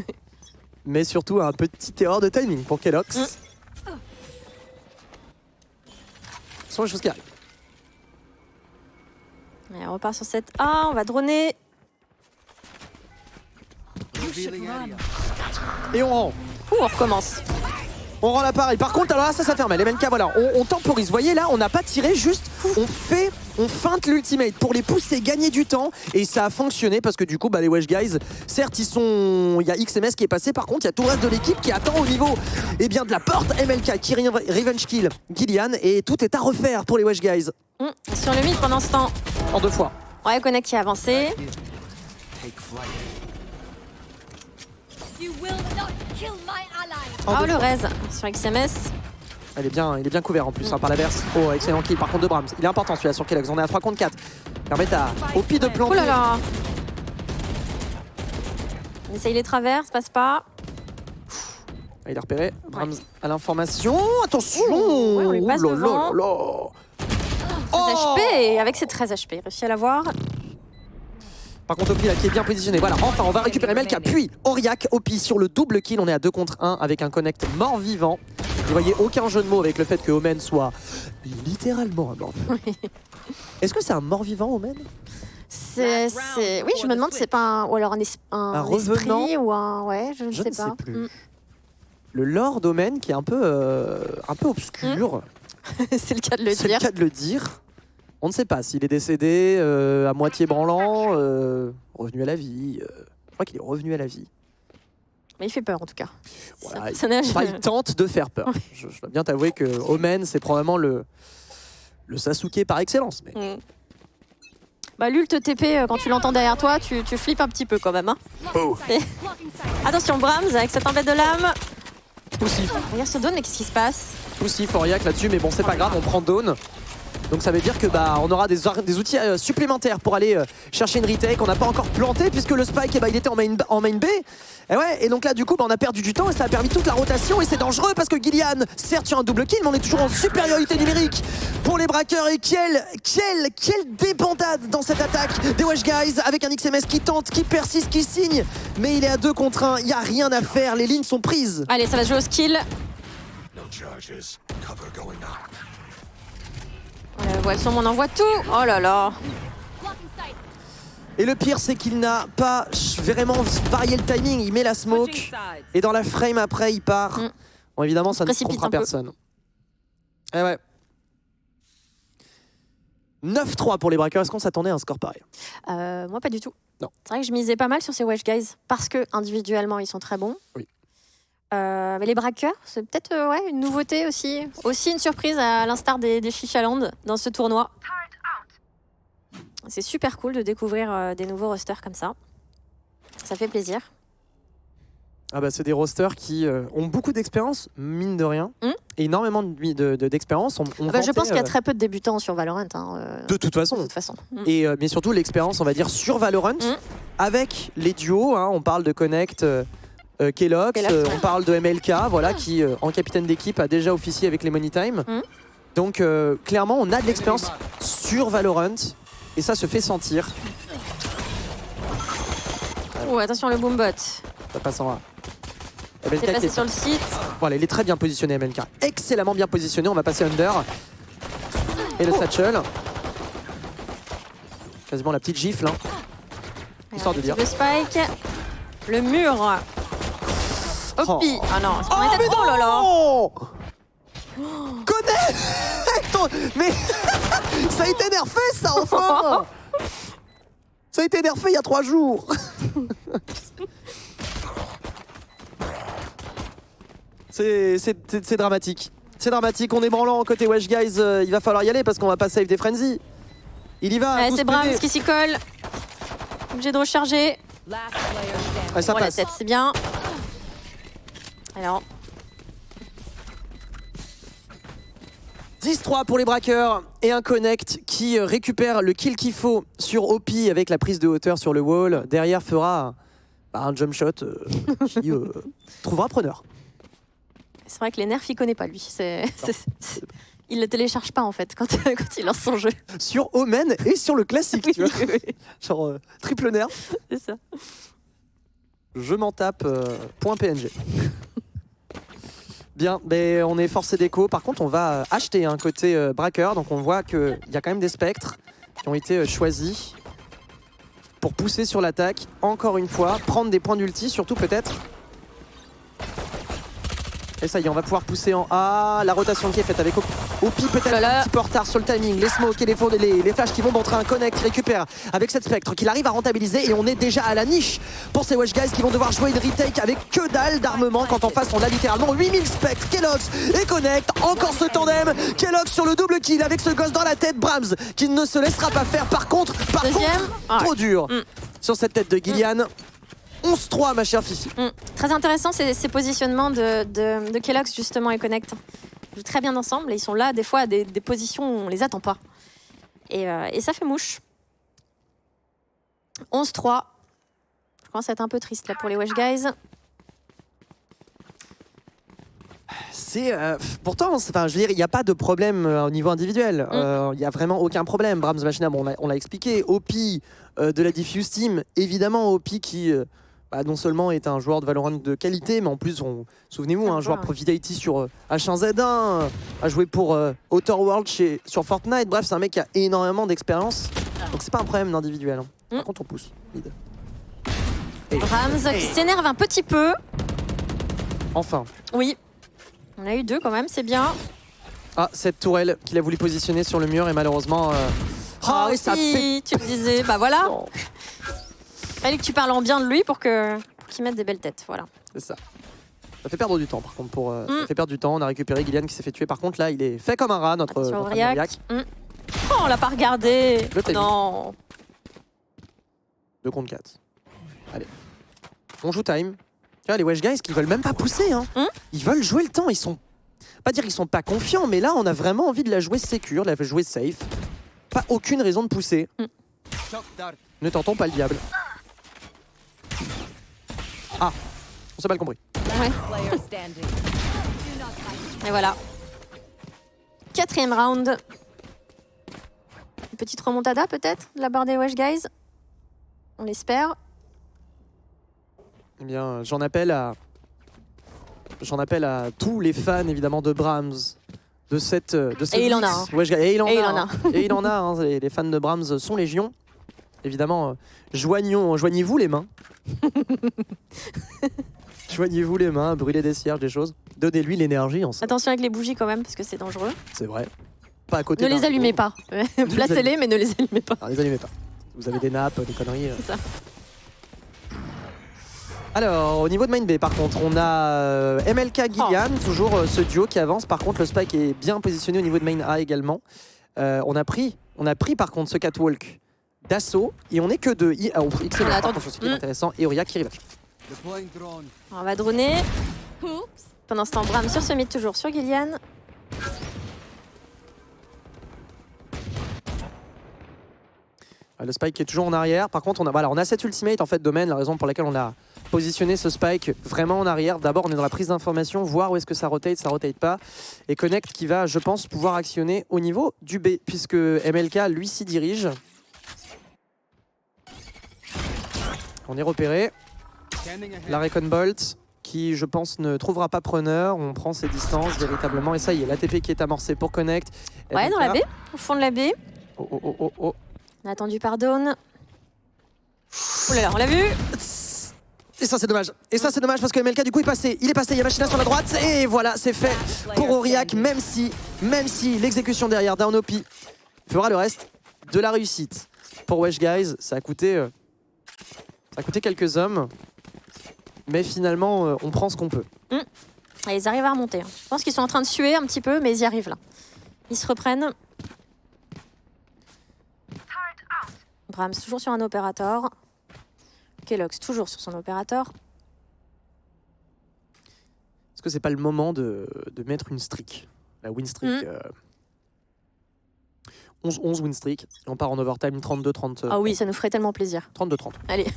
mais surtout un petit erreur de timing pour Kelox. Ce sont les choses qui arrivent. Allez, on repart sur cette A, on va droner. Et on rend. On recommence. On rend l'appareil. Par contre, alors là, ça ferme. Les MNK, voilà, on temporise. Vous voyez, là, on n'a pas tiré, juste on feinte l'ultimate pour les pousser, gagner du temps. Et ça a fonctionné parce que du coup, bah, les Wesh Guys, certes, il y a XMS qui est passé. Par contre, il y a tout le reste de l'équipe qui attend au niveau de la porte. MLK qui revenge kill Gillian. Et tout est à refaire pour les Wesh Guys. Sur le mid pendant ce temps. En 2 fois. Ouais, Connect qui a avancé. You will not kill my ally. En Oh, deux le fois. raise sur XMS. Il est bien couvert en plus par la verse. Oh, excellent kill par contre de Brahms. Il est important celui-là sur Kelox. On est à 3 contre 4. Permet à Opi de planter. Oh là là. On essaye les travers, ça passe pas. Il est repéré. Brahms à l'information. Attention. Ouais, on lui passe Oh là devant. là là. 13 HP et avec ses 13 HP, il réussit à l'avoir. Par contre, Opi là qui est bien positionné. Voilà, enfin, on va récupérer Melka. Puis Aurillac, Opi sur le double kill. On est à 2 contre 1 avec un connect mort-vivant. Vous voyez aucun jeu de mots avec le fait que Omen soit littéralement un mort-vivant. Est-ce que c'est un mort-vivant, Omen? Oui, je me demande si c'est pas un... Ou alors un revenant esprit ou un... Ouais, je ne Je sais ne pas. sais plus. Le lore d'Omen qui est un peu obscur. C'est le cas de le C'est dire. le cas de le dire. On ne sait pas s'il est décédé à moitié branlant, revenu à la vie. Je crois qu'il est revenu à la vie. Mais il fait peur en tout cas. Voilà, Ça n'a- enfin, il tente de faire peur. Je dois bien t'avouer que Omen, c'est probablement le Sasuke par excellence. Mais... Bah, l'ult TP, quand tu l'entends derrière toi, tu flippes un petit peu quand même. Hein. Oh. Et- Attention, Brahms avec cette tempête de lame. Poussif, Regarde ce Dawn, mais qu'est-ce qui se passe? poussif, Aurillac là-dessus, mais bon, c'est pas grave, on prend Dawn. Donc ça veut dire que on aura des outils supplémentaires pour aller chercher une retake. On n'a pas encore planté puisque le spike il était en main B. Et ouais, et donc là du coup on a perdu du temps et ça a permis toute la rotation et c'est dangereux parce que Gillian, certes sur un double kill, mais on est toujours en supériorité numérique pour les braqueurs. Et quelle débandade dans cette attaque des Wesh Guys avec un XMS qui tente, qui persiste, qui signe. Mais il est à 2 contre 1, il n'y a rien à faire, les lignes sont prises. Allez, ça va se jouer au skill. Voici, on envoie tout. Oh là là. Et le pire, c'est qu'il n'a pas vraiment varié le timing. Il met la smoke Switching sides. et dans la frame après, il part. Bon, évidemment, ça ne Précipite trompera un peu. personne. Eh ouais. 9-3 pour les braqueurs. Est-ce qu'on s'attendait à un score pareil? Moi, pas du tout. Non. C'est vrai que je misais pas mal sur ces Wesh Guys parce que individuellement, ils sont très bons. Oui. Mais les braqueurs, c'est peut-être une nouveauté aussi. Aussi une surprise à l'instar des Chichaland dans ce tournoi. C'est super cool de découvrir des nouveaux rosters comme ça. Ça fait plaisir. Ah bah, c'est des rosters qui ont beaucoup d'expérience, mine de rien. énormément d'expérience. Je pense qu'il y a très peu de débutants sur Valorant. De toute façon. Et, mais surtout l'expérience, on va dire, sur Valorant, avec les duos. On parle de Connect, Kelox, on parle de MLK, voilà, qui, en capitaine d'équipe, a déjà officié avec les Money Time. Donc, clairement, on a de l'expérience sur Valorant. Et ça se fait sentir. Oh, attention, le boombot. Ça passe en A. C'est passé sur le site. Voilà, il est très bien positionné, MLK. Excellemment bien positionné. On va passer under. Et le satchel. Quasiment la petite gifle. Histoire de dire. Le spike. Le mur. Hopi. Ah non, c'est pas mais oh là là. Connect. Mais ça a été nerfé, ça, enfin. Ça a été nerfé il y a 3 jours. C'est dramatique. C'est dramatique, on est branlant côté Wesh Guys, il va falloir y aller parce qu'on va pas save des Frenzy. Il y va. Ouais, c'est Brahms qui s'y colle. Obligé de recharger. Ouais, ça passe. La tête, c'est bien. Alors. 10-3 pour les braqueurs et un Connect qui récupère le kill qu'il faut sur OP avec la prise de hauteur sur le wall. Derrière fera un jump shot qui trouvera preneur. C'est vrai que les nerfs, il connaît pas lui. Il le télécharge pas en fait quand il lance son jeu. Sur Omen et sur le classique, tu vois. Genre triple nerf. C'est ça. Je m'en tape .png. Bien, ben, on est forcé d'écho. Par contre, on va acheter un côté braqueur. Donc on voit qu'il y a quand même des spectres qui ont été choisis pour pousser sur l'attaque. Encore une fois, prendre des points d'ulti, surtout peut-être. Et ça y est, on va pouvoir pousser en A. La rotation qui est faite avec Opi, peut-être un petit peu en retard sur le timing. Les smokes et les flashs qui vont montrer un Connect, récupère avec cette spectre qu'il arrive à rentabiliser. Et on est déjà à la niche pour ces Wesh Guys qui vont devoir jouer une retake avec que dalle d'armement. Quand en face, on a littéralement 8000 spectres. Kelox et Connect. Encore ce tandem. Kelox sur le double kill avec ce gosse dans la tête. Brahms qui ne se laissera pas faire. Par contre, trop dur sur cette tête de Gillian. 11-3 ma chère Fifi. Très intéressant ces positionnements de Kelox justement et Connect. Ils jouent très bien ensemble et ils sont là des fois à des positions où on les attend pas. Et ça fait mouche. 11-3. Je commence à être un peu triste là pour les Wesh Guys. Pourtant, je veux dire, il n'y a pas de problème au niveau individuel. Il n'y a vraiment aucun problème. Brahms Machina, bon, on l'a expliqué. Opi de la Diffuse Team, évidemment Opi qui non seulement est un joueur de Valorant de qualité, mais en plus, souvenez-vous, un joueur Profitality sur H1Z1, a joué pour Outer World sur Fortnite. Bref, c'est un mec qui a énormément d'expérience. Donc c'est pas un problème d'individuel. Par contre, on pousse. Mid. Brahms qui s'énerve un petit peu. Enfin. Oui. On a eu 2 quand même, c'est bien. Ah, cette tourelle qu'il a voulu positionner sur le mur et malheureusement... et ça fait... Tu me disais, bah voilà. Fallait que tu parles en bien de lui pour qu'il mette des belles têtes, voilà. C'est ça. Ça fait perdre du temps par contre. Ça fait perdre du temps. On a récupéré Gillian qui s'est fait tuer. Par contre là, il est fait comme un rat, notre Aurillac. Oh, on l'a pas regardé. Non. 2 contre 4. Allez. On joue time. Les Wesh Guys qui veulent même pas pousser. Ils veulent jouer le temps. Ils sont... Pas dire qu'ils sont pas confiants, mais là on a vraiment envie de la jouer sécure, de la jouer safe. Pas aucune raison de pousser. Ne tentons pas le diable. Ah, on s'est mal compris. Ouais. Et voilà. 4e round. Une petite remontada peut-être de la part des Wesh Guys. On l'espère. Eh bien, j'en appelle à tous les fans évidemment de Brahms, de cette et il en a. Et il en a. Les fans de Brahms sont légion. Évidemment, joignez-vous les mains. Joignez-vous les mains, brûlez des cierges, des choses. Donnez-lui l'énergie. Attention avec les bougies quand même, parce que c'est dangereux. C'est vrai. Pas à côté. Ne les allumez pas. Placez-les, mais ne les allumez pas. Non, les allumez pas. Vous avez des nappes, des conneries. C'est ça. Alors, au niveau de main B, par contre, on a MLK Gillian, toujours ce duo qui avance. Par contre, le spike est bien positionné au niveau de main A également. On a pris par contre ce catwalk d'assaut et on est que 2. Excellent, par contre, ce qui est intéressant. Et Aurillac qui rivache. On va droner. Pendant ce temps, Bram sur ce mid, toujours sur Gillian. Le spike est toujours en arrière. Par contre, on a cette ultimate en fait domaine, la raison pour laquelle on a positionné ce spike vraiment en arrière. D'abord, on est dans la prise d'information, voir où est-ce que ça rotate pas. Et Connect qui va, je pense, pouvoir actionner au niveau du B, puisque MLK, lui, s'y dirige. On est repéré. La Recon Bolt, qui, je pense, ne trouvera pas preneur. On prend ses distances véritablement. Et ça y est, l'ATP qui est amorcé pour Connect. Ouais, MLK. dans la baie, au fond de la baie. Oh, oh, oh, oh, oh. On a attendu par Dawn. Oh là là, on l'a vu. Et ça c'est dommage. Et ça c'est dommage parce que MLK du coup il est passé, il y a Machina sur la droite et voilà c'est fait pour Aurillac, même si l'exécution derrière Down OP fera le reste de la réussite. Pour Wesh Guys, ça a coûté quelques hommes, mais finalement on prend ce qu'on peut. Et ils arrivent à remonter. Je pense qu'ils sont en train de suer un petit peu, mais ils y arrivent là. Ils se reprennent. Brahms toujours sur un opérateur. Kelox toujours sur son opérateur. Est-ce que c'est pas le moment de mettre une streak, la win streak 11-11 win streak, et on part en overtime 32-30. Ah oui, ça nous ferait tellement plaisir. 32-30. Allez.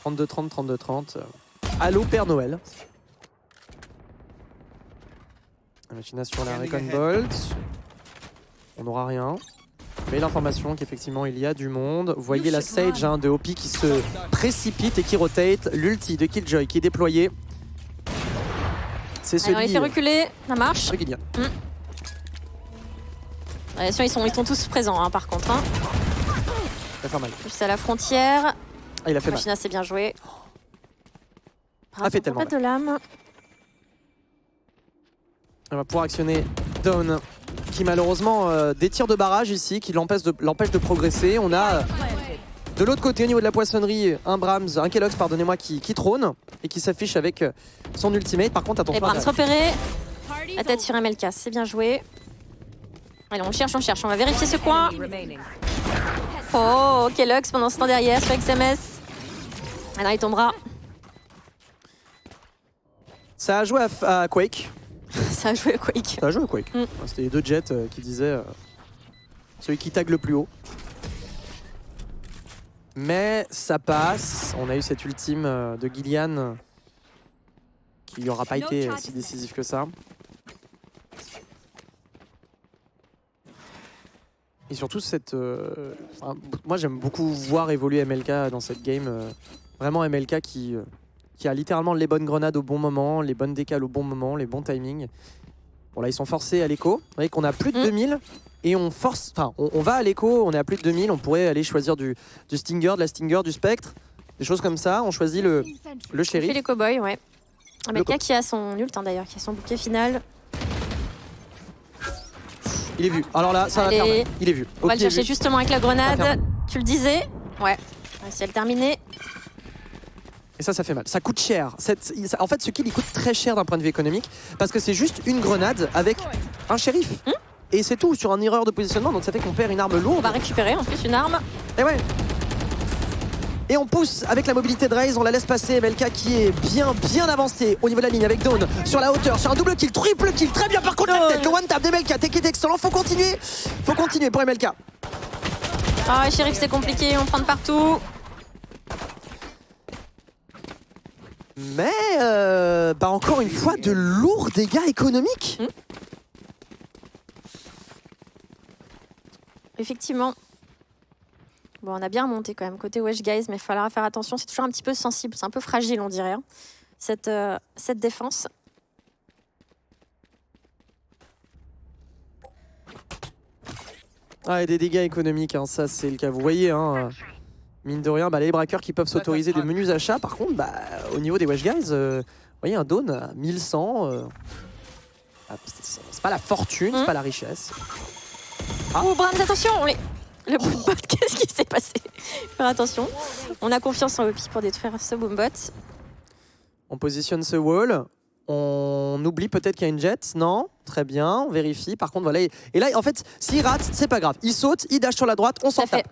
32-30, 32-30. Allô Père Noël. La machine sur la Recon Bolt. On n'aura rien. Mais l'information qu'effectivement il y a du monde. Vous voyez la Sage de Hopi qui se précipite et qui rotate. L'ulti de Killjoy qui est déployé. C'est celui... On les fait reculer, ça marche. Gillian. Ils sont tous présents hein, par contre. Hein. Il va faire mal. Juste à la frontière. Ah, il a fait mal. Machina c'est bien joué. A fait tellement mal. De l'âme. On va pouvoir actionner Dawn qui malheureusement des tirs de barrage ici qui l'empêchent de progresser. On a de l'autre côté au niveau de la poissonnerie un Brahms, un Kelox pardonnez-moi qui trône et qui s'affiche avec son ultimate. Par contre attention. Et Brahms repéré. La tête sur MLK, c'est bien joué. Allez on cherche, on va vérifier ce coin. Oh Kelox pendant ce temps derrière sur XMS. Ah non il tombera. Ça a joué à Quake. Ça a joué à Quake. Ça a joué à Quake. C'était les deux Jets qui disaient celui qui tag le plus haut. Mais ça passe. On a eu cette ultime de Gillian qui n'aura pas été si décisif que ça. Et surtout moi j'aime beaucoup voir évoluer MLK dans cette game. Vraiment MLK qui a littéralement les bonnes grenades au bon moment, les bonnes décales au bon moment, les bons timings. Bon là ils sont forcés à l'écho. Vous voyez qu'on a plus de 2000 et on force, enfin on va à l'écho, on est à plus de 2000, on pourrait aller choisir du Stinger, de la Stinger, du Spectre, des choses comme ça. On choisit le On shérif. fait les cowboys, ouais. MLK qui a son ult hein, d'ailleurs, qui a son bouquet final. Il est vu. Alors là ça va faire mal. Il est vu. On va le chercher justement avec la grenade. Tu le disais. Ouais. C'est le terminé. Et ça fait mal. Ça coûte cher. En fait, ce kill, il coûte très cher d'un point de vue économique parce que c'est juste une grenade avec un shérif. Et c'est tout sur une erreur de positionnement. Donc ça fait qu'on perd une arme lourde. On va récupérer en plus une arme. Et ouais. Et on pousse avec la mobilité de Raze. On la laisse passer. MLK qui est bien avancé au niveau de la ligne avec Dawn sur la hauteur, sur un double kill, triple kill. Très bien par contre la tête. Le one tap d'MLK. Tech est excellent. Faut continuer pour MLK. Ah, shérif, c'est compliqué. On prend de partout. Mais encore une fois, de lourds dégâts économiques. Effectivement. Bon, on a bien remonté quand même côté Wesh Guys, mais il faudra faire attention. C'est toujours un petit peu sensible, c'est un peu fragile, on dirait, hein, cette défense. Ah, et des dégâts économiques, hein, ça c'est le cas. Vous voyez, hein, mine de rien, les braqueurs qui peuvent s'autoriser des menus achats. Par contre, au niveau des Wesh Guys, vous voyez un Dawn à 1100. C'est pas la fortune, c'est pas la richesse. Oh, Brahms, attention Le boombot, qu'est-ce qui s'est passé? Faire attention. On a confiance en Hopi pour détruire ce boombot. On positionne ce wall. On oublie peut-être qu'il y a une jet. Non, très bien, on vérifie. Par contre, voilà. Et là, en fait, s'il rate, c'est pas grave. Il saute, il dash sur la droite, on s'en tape.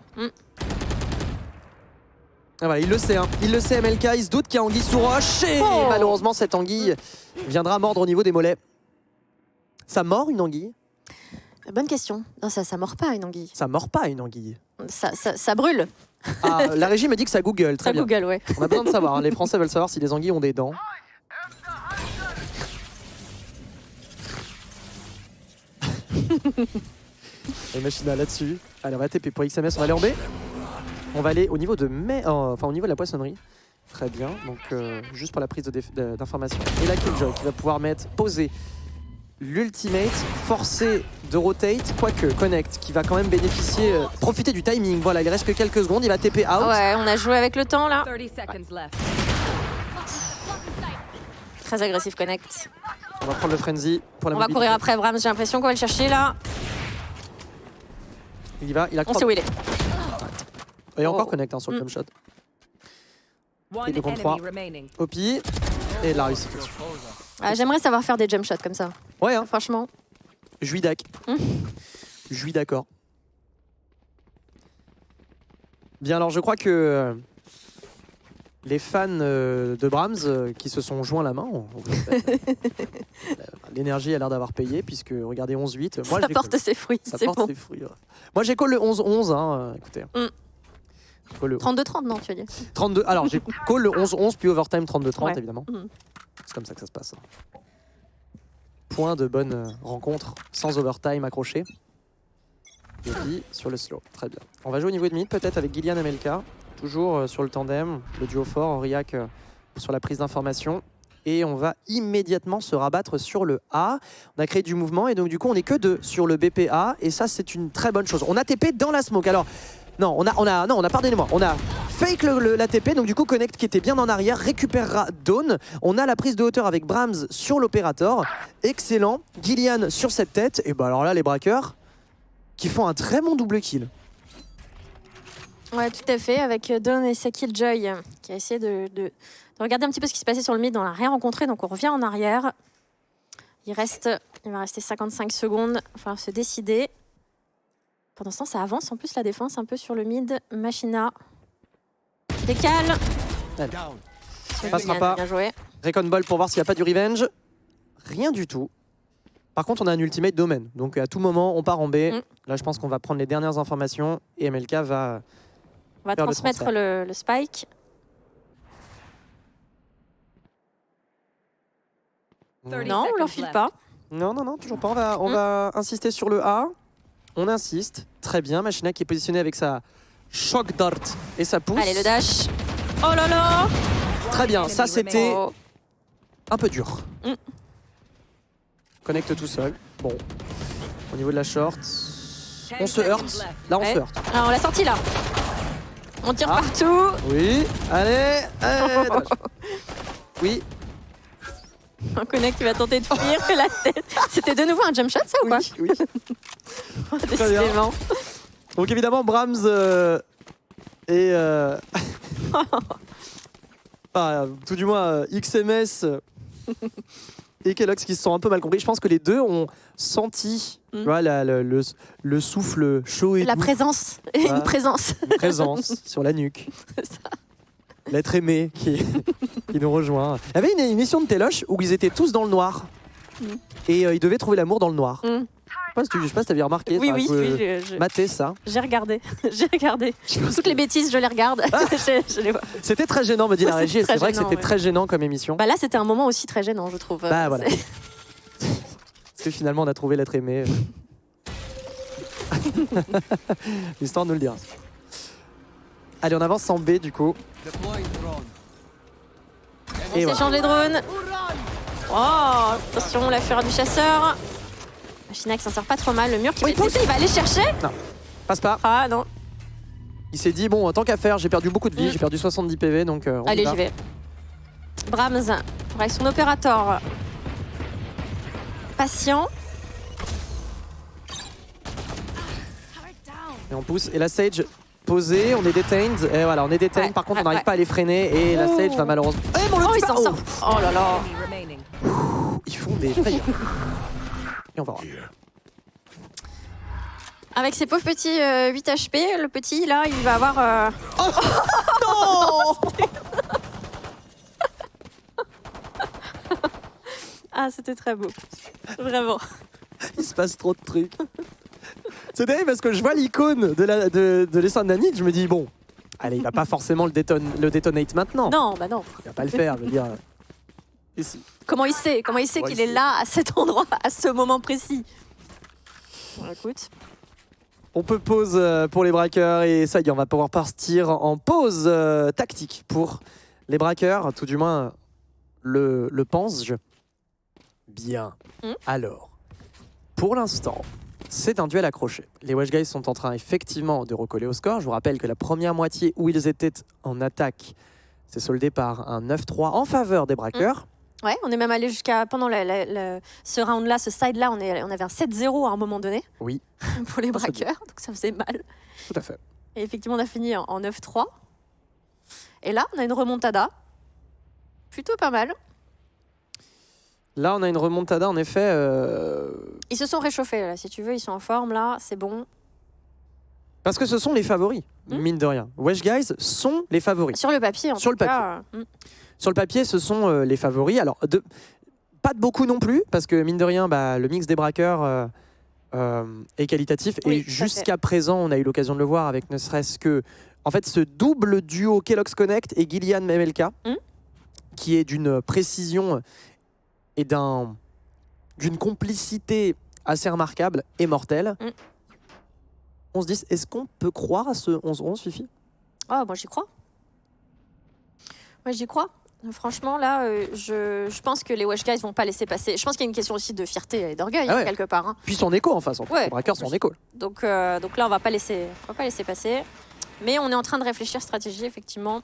Ah voilà, il le sait, hein. Il le sait, MLK, il se doute qu'il y a anguille sous roche et malheureusement cette anguille viendra mordre au niveau des mollets. Ça mord une anguille? Bonne question. Non, ça mord pas une anguille. Ça mord pas une anguille. Ça brûle. Ah, la régie me dit que ça Google, très Ça bien. Google, ouais. On a besoin de savoir, hein. Les Français veulent savoir si les anguilles ont des dents. Et Machina là-dessus. Allez, on va TP pour XMS, on va aller en B. On va aller au niveau de au niveau de la poissonnerie. Très bien, donc juste pour la prise d'information. Et la Killjoy qui va pouvoir poser l'ultimate, forcer de rotate, quoique Connect qui va quand même bénéficier, profiter du timing. Voilà, il reste que quelques secondes, il va TP out. Ouais, on a joué avec le temps là. 30 seconds left. Très agressif Connect. On va prendre le frenzy pour la On va mobilité. courir après Brahms, j'ai l'impression qu'on va le chercher là. Il y va, il a On sait où il est. Et encore Oh. Connect hein, sur le jump shot. One deux contre trois. enemy remaining. Opi, et la réussite. Ah, j'aimerais savoir faire des jump shots comme ça. Ouais, hein, Franchement. je suis d'accord. Bien, alors je crois que les fans de Brahms qui se sont joints la main, l'énergie a l'air d'avoir payé, puisque regardez 11-8. Moi, Ça j'ai porte ses fruits, Ça c'est porte bon. ses fruits. Ouais. Moi, j'ai call le 11-11, hein, écoutez. J'ai call le 32-30, non, tu as dit. 32. Alors, j'ai call le 11-11, puis overtime 32-30, Ouais. évidemment. Mhm. C'est comme ça que ça se passe. Point de bonne rencontre, sans overtime accroché. Yobi sur le slow, très bien. On va jouer au niveau de mid, peut-être avec Gillian MLK. Toujours sur le tandem, le duo fort, Aurillac sur la prise d'information. Et on va immédiatement se rabattre sur le A. On a créé du mouvement et donc du coup on n'est que 2 sur le BPA. Et ça c'est une très bonne chose. On a TP dans la smoke. Alors non, pardonnez-moi. On a fake la TP, donc du coup Connect qui était bien en arrière récupérera Dawn. On a la prise de hauteur avec Brahms sur l'opérateur. Excellent. Gillian sur cette tête. Et bah alors là les braqueurs qui font un très bon double kill. Ouais, tout à fait, avec Dawn et sa Killjoy qui a essayé de regarder un petit peu ce qui se passait sur le mid. On n'a rien rencontré, donc on revient en arrière. Il va rester 55 secondes. Il va falloir se décider. Pendant ce temps, ça avance en plus la défense un peu sur le mid. Machina décale. Ça passera pas. Bien joué. Recon Ball pour voir s'il n'y a pas du revenge. Rien du tout. Par contre, on a un ultimate domaine. Donc à tout moment, on part en B. Là, je pense qu'on va prendre les dernières informations et MLK va... On va faire le transmettre transfert. le spike. Non, on leur file pas. Non, toujours pas. On va insister sur le A. On insiste. Très bien. Machina qui est positionné avec sa shock dart et sa pousse. Allez, le dash. Oh là là. Très bien. Ça, c'était Oh. un peu dur. Connecte tout seul. Bon. Au niveau de la short, on se heurte. Là, on se heurte. Alors, on l'a sorti là. On tire Ah. partout. Oui. Allez. Dommage. Oui. Un Connect qui va tenter de fuir la tête. C'était de nouveau un jump shot, ça ou pas? Oui. Décidément. Donc évidemment, Brahms et tout du moins XMS et Kellogg's qui se sont un peu mal compris. Je pense que les deux ont senti tu vois, le souffle chaud et La doux, présence. Voilà. Une présence. une présence sur la nuque. C'est ça. L'être aimé qui nous rejoint. Il y avait une émission de Téloche où ils étaient tous dans le noir. Et ils devaient trouver l'amour dans le noir. Je sais pas si tu avais remarqué. Oui, enfin, oui, mater ça. j'ai regardé. J'ai regardé. Toutes les bêtises, je les regarde. je les vois. C'était très gênant, me dit la Ouais, régie. Et c'était c'est très vrai que gênant, c'était ouais. très gênant comme émission. Bah là, c'était un moment aussi très gênant, je trouve. Bah voilà. C'est- Parce que finalement, on a trouvé l'être aimé. L'histoire nous le dira. Allez, on avance en B du coup. On Et voilà. s'échange les drones. Oh, attention, la fureur du chasseur. Machina qui s'en sort pas trop mal. Le mur qui va être poussé, il va aller chercher. Passe pas. Ah non. Il s'est dit, bon, tant qu'à faire, j'ai perdu beaucoup de vie, j'ai perdu 70 PV, donc on y Allez, va. j'y vais. Brahms, avec son opérateur. Patient. Et on pousse. Et la Sage posée, on est detained. Et voilà, on est detained. Ouais, Par contre, ouais, on n'arrive ouais. pas à les freiner. Et la Sage va malheureusement. Eh, mon Oh, ulti il s'en part- sort. Oh là là. Enemy remaining. Ils font des failles. Et on va voir. Avec ses pauvres petits 8 HP, le petit là, il va avoir. Non, Non. Ah, c'était très beau. Vraiment. Il se passe trop de trucs. C'est dingue parce que je vois l'icône de l'Essan Nanit, je me dis bon, allez, il va pas forcément le détonate maintenant. Non, bah non. Il va pas le faire, je veux dire. Ici. Comment il sait Ouais, qu'il il est sait. là, à cet endroit, à ce moment précis? Bon, écoute. On peut pause pour les braqueurs et ça y est, on va pouvoir partir en pause tactique pour les braqueurs, tout du moins le pense-je. Bien. Alors, pour l'instant, c'est un duel accroché. Les Wesh Guys sont en train effectivement de recoller au score. Je vous rappelle que la première moitié où ils étaient en attaque s'est soldée par un 9-3 en faveur des braqueurs. Ouais, on est même allé jusqu'à, pendant ce round-là, ce side-là, on avait un 7-0 à un moment donné. Oui. Pour les braqueurs, donc ça faisait mal. Tout à fait. Et effectivement, on a fini en 9-3. Et là, on a une remontada. Plutôt pas mal. Là, on a une remontada, en effet. Ils se sont réchauffés, là, si tu veux. Ils sont en forme, là. C'est bon. Parce que ce sont les favoris, mine de rien. Wesh Guys sont les favoris. Sur le papier, en Sur tout le papier. cas. Sur le papier, ce sont les favoris. Alors, pas de beaucoup non plus, parce que mine de rien, bah, le mix des braqueurs est qualitatif. Oui, et tout à jusqu'à présent, on a eu l'occasion de le voir avec ne serait-ce que, en fait, ce double duo Kellogg's Connect et Gillian MLK, qui est d'une précision et d'une complicité assez remarquable et mortelle. On se dit, est-ce qu'on peut croire à ce 11-11, Fifi? Oh, moi, j'y crois. Moi, j'y crois. Franchement, là, je pense que les Wesh Guys vont pas laisser passer. Je pense qu'il y a une question aussi de fierté et d'orgueil, Ah ouais. quelque part. Hein. Puis son écho en face, en fait. Ouais. Les braqueurs sont en écho. Donc là, on va pas laisser passer. Mais on est en train de réfléchir stratégie, effectivement.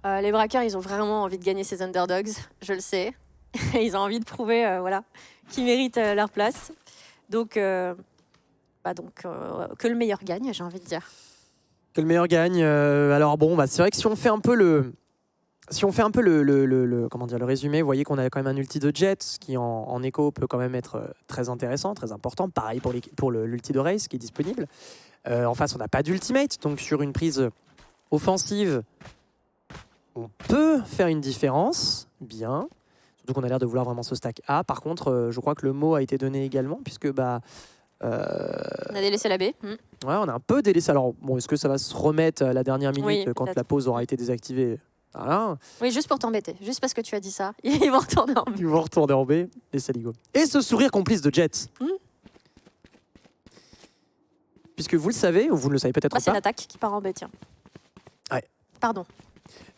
Les braqueurs, ils ont vraiment envie de gagner ces underdogs, je le sais. Ils ont envie de prouver voilà, qu'ils méritent leur place. Donc, que le meilleur gagne, j'ai envie de dire. Que le meilleur gagne. Alors bon, bah, c'est vrai que si on fait un peu le comment dire, le résumé, vous voyez qu'on a quand même un ulti de Jet qui en écho peut quand même être très intéressant, très important. Pareil pour l'ulti de Raze qui est disponible. En face, on n'a pas d'ultimate, donc sur une prise offensive, on peut faire une différence. Bien. Surtout qu'on a l'air de vouloir vraiment ce stack A. Par contre, je crois que le mot a été donné également, puisque bah, On a délaissé la B. ouais, on a un peu délaissé. Alors, bon, est-ce que ça va se remettre à la dernière minute Oui, quand peut-être. la pause aura été désactivée? Voilà. Oui, juste pour t'embêter. Juste parce que tu as dit ça. Ils vont retourner en B. Ils vont retourner en B et Saligo. Et ce sourire complice de Jet. Puisque vous le savez, ou vous ne le savez peut-être Moi, c'est pas. l'attaque qui part en B, tiens. Ouais. Pardon.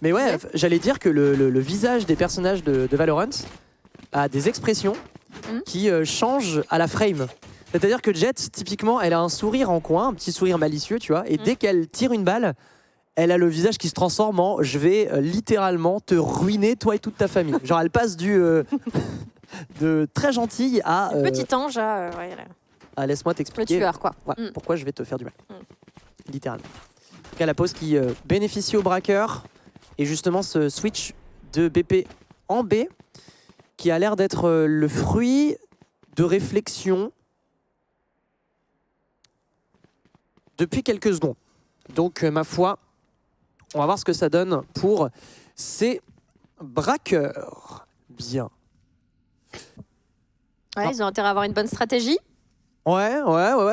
Mais ouais, j'allais dire que le visage des personnages de Valorant a des expressions qui changent à la frame. C'est-à-dire que Jet, typiquement, elle a un sourire en coin, un petit sourire malicieux, tu vois, et dès qu'elle tire une balle, elle a le visage qui se transforme en « je vais littéralement te ruiner, toi et toute ta famille ». Genre, elle passe de très gentille à Petit ange ouais, là. laisse-moi Le t'expliquer tueur, quoi. ouais, pourquoi je vais te faire du mal. Littéralement. En tout cas, la pause qui bénéficie aux braqueurs et justement ce switch de BP en B qui a l'air d'être le fruit de réflexion depuis quelques secondes. Donc, ma foi, on va voir ce que ça donne pour ces braqueurs. Bien. Ouais, ils ont intérêt à avoir une bonne stratégie. Ouais,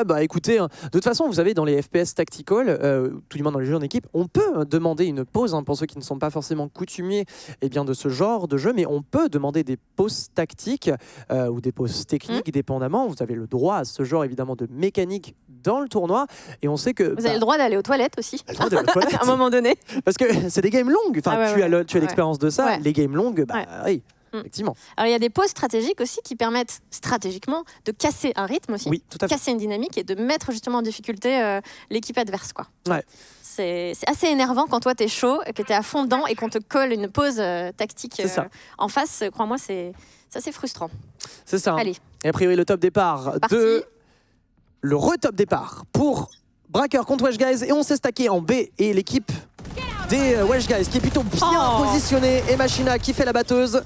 bah écoutez, hein, de toute façon, vous savez, dans les FPS tactical, tout du moins dans les jeux en équipe, on peut demander une pause, hein, pour ceux qui ne sont pas forcément coutumiers de ce genre de jeu, mais on peut demander des pauses tactiques ou des pauses techniques, dépendamment. Vous avez le droit à ce genre, évidemment, de mécanique dans le tournoi, et on sait que... Vous avez le droit d'aller aux toilettes aussi. le droit d'aller aux toilettes. À un moment donné. Parce que c'est des games longues, enfin, Ah ouais, tu as l'expérience de ça, Ouais. les games longues, bah oui, effectivement. Alors, il y a des pauses stratégiques aussi qui permettent stratégiquement de casser un rythme aussi. Oui, tout à fait. Casser une dynamique et de mettre justement en difficulté l'équipe adverse, quoi. Ouais. C'est assez énervant quand toi t'es chaud, que t'es à fond dedans et qu'on te colle une pause tactique C'est ça. en face. Crois-moi, c'est frustrant. C'est ça. hein. Allez. Et a priori, le top départ Parti. de... Le retop départ pour Braqueur contre Wesh Guys. Et on s'est stacké en B. Et l'équipe des Wesh Guys qui est plutôt bien positionnée. Et Machina qui fait la batteuse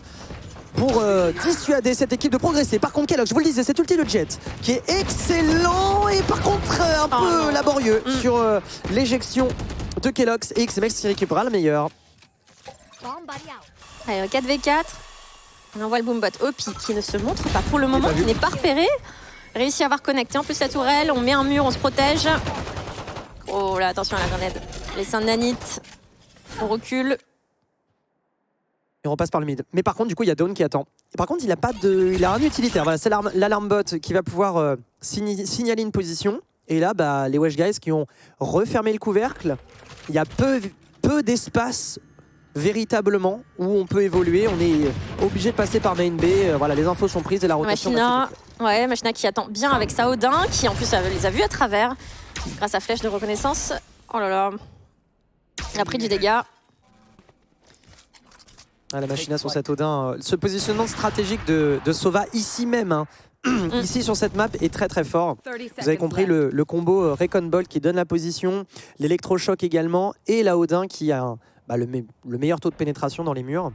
pour dissuader cette équipe de progresser. Par contre, Kellogg, je vous le disais, cet ulti de Jet qui est excellent. Et par contre, un peu laborieux sur l'éjection de Kelox et XMX qui récupérera le meilleur. Bomb buddy out. Allez, 4v4. On envoie le boombot Opi qui ne se montre pas pour le moment, qui n'est pas repéré. Réussi à avoir connecté en plus la tourelle. On met un mur, on se protège. Oh là, attention à la grenade. Les seins de Nanit. On recule. Et on repasse par le mid. Mais par contre, du coup, il y a Dawn qui attend. Et par contre, il a un utilitaire. Voilà, c'est l'alarme bot qui va pouvoir signaler une position. Et là, bah, les Wesh Guys qui ont refermé le couvercle. Il y a peu d'espace véritablement où on peut évoluer. On est obligé de passer par main B. Voilà, les infos sont prises et la rotation. Machina qui attend bien avec sa Odin, qui en plus les a vus à travers grâce à flèche de reconnaissance. Oh là là. Il a pris du dégât. Ah, la Machina sur cet Odin. Ce positionnement stratégique de Sova ici même, hein, ici sur cette map, est très très fort. 30 Vous avez compris le combo Recon Bolt qui donne la position, l'électrochoc également, et la Odin qui a le meilleur taux de pénétration dans les murs.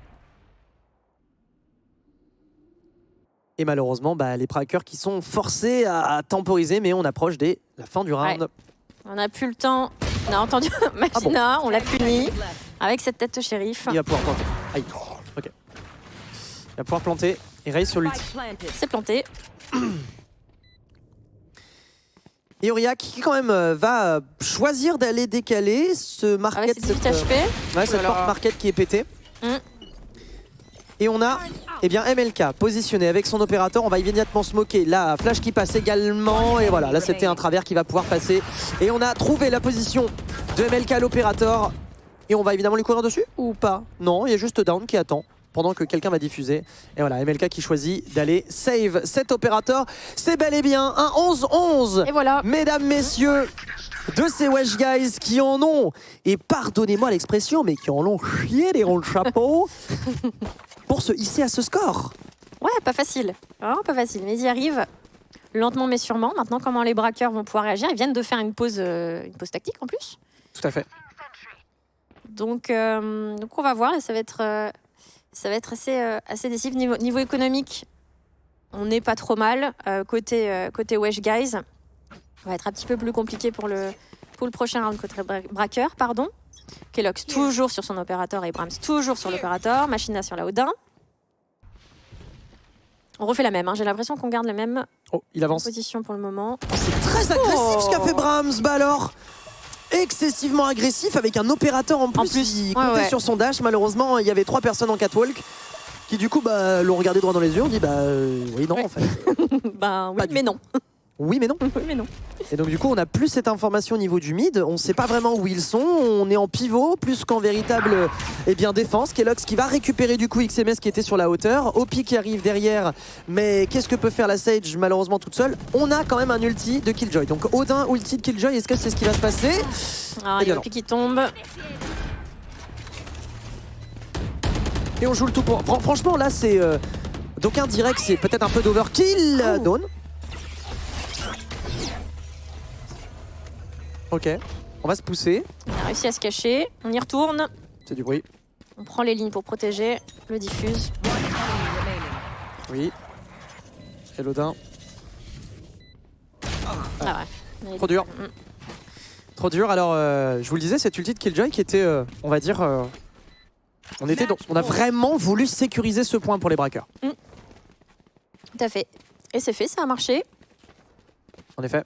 Et malheureusement, les braqueurs qui sont forcés à temporiser, mais on approche de la fin du round. Ouais. On n'a plus le temps. On a entendu Machina, on l'a puni avec cette tête de shérif. Il va pouvoir planter. Aïe. Ok. Il va pouvoir planter et raise sur l'ulti. C'est planté. Et Aurillac qui quand même va choisir d'aller décaler ce market. Avec ses 18 HP. Ouais, cette porte market qui est pétée. Et on a MLK positionné avec son opérateur. On va immédiatement smoker. La flash qui passe également. Et voilà, là c'était un travers qui va pouvoir passer. Et on a trouvé la position de MLK à l'opérateur. Et on va évidemment lui courir dessus ou pas? Non, il y a juste Down qui attend pendant que quelqu'un va diffuser. Et voilà, MLK qui choisit d'aller save cet opérateur. C'est bel et bien un 11-11. Et voilà. Mesdames, messieurs, de ces Wesh Guys qui en ont, et pardonnez-moi l'expression, mais qui en ont chié des ronds de chapeau pour se hisser à ce score. Ouais, pas facile. Vraiment pas facile. Mais ils y arrivent lentement mais sûrement. Maintenant, comment les braqueurs vont pouvoir réagir? Ils viennent de faire une pause tactique en plus. Tout à fait. Donc on va voir. Et ça va être assez décisif. Niveau économique, on n'est pas trop mal. Côté Wesh Guys, ça va être un petit peu plus compliqué pour le prochain round côté braqueur, pardon. Kelox toujours sur son opérateur et Brahms toujours sur l'opérateur. Machina sur la Odin. On refait la même, hein. J'ai l'impression qu'on garde la même il avance. position pour le moment. C'est très agressif ce qu'a fait Brahms. Bah alors, excessivement agressif avec un opérateur en plus. Il comptait sur son dash. Malheureusement, il y avait 3 personnes en catwalk qui du coup l'ont regardé droit dans les yeux. On dit oui, non en fait. Oui, mais non. Oui, mais non. Oui, mais non. Et donc du coup, on n'a plus cette information au niveau du mid. On ne sait pas vraiment où ils sont. On est en pivot plus qu'en véritable défense. Kelox qui va récupérer du coup XMS qui était sur la hauteur. Opi qui arrive derrière. Mais qu'est-ce que peut faire la Sage malheureusement toute seule? On a quand même un ulti de Killjoy. Donc Odin, ulti de Killjoy. Est-ce que c'est ce qui va se passer? Il y a Opi qui tombe. Et on joue le tout pour... Franchement là c'est... d'aucuns diraient que c'est peut-être un peu d'overkill. Dawn. Ok, on va se pousser. On a réussi à se cacher. On y retourne. C'est du bruit. On prend les lignes pour protéger. Le diffuse. Oui. Et l'Odin. Ah ouais. Trop dur. Trop dur. Alors, je vous le disais, cette ulti de Killjoy qui était, on va dire... on a vraiment voulu sécuriser ce point pour les braqueurs. Tout à fait. Et c'est fait, ça a marché. En effet.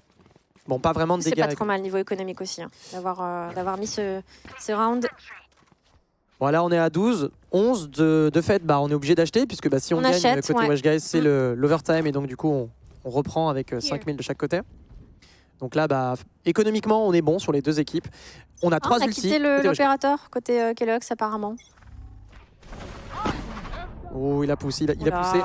Bon, pas vraiment de dégâts. C'est pas trop mal niveau économique aussi, hein, d'avoir mis ce round. Voilà, on est à 12. 11 de fait, on est obligé d'acheter puisque si on gagne achète, côté Wesh Guys, c'est l'overtime et donc du coup, on reprend avec 5000 de chaque côté. Donc là, économiquement, on est bon sur les deux équipes. On a 3 ultis. On a quitté l'opérateur côté Kelox apparemment. Oh, il a poussé, il a poussé.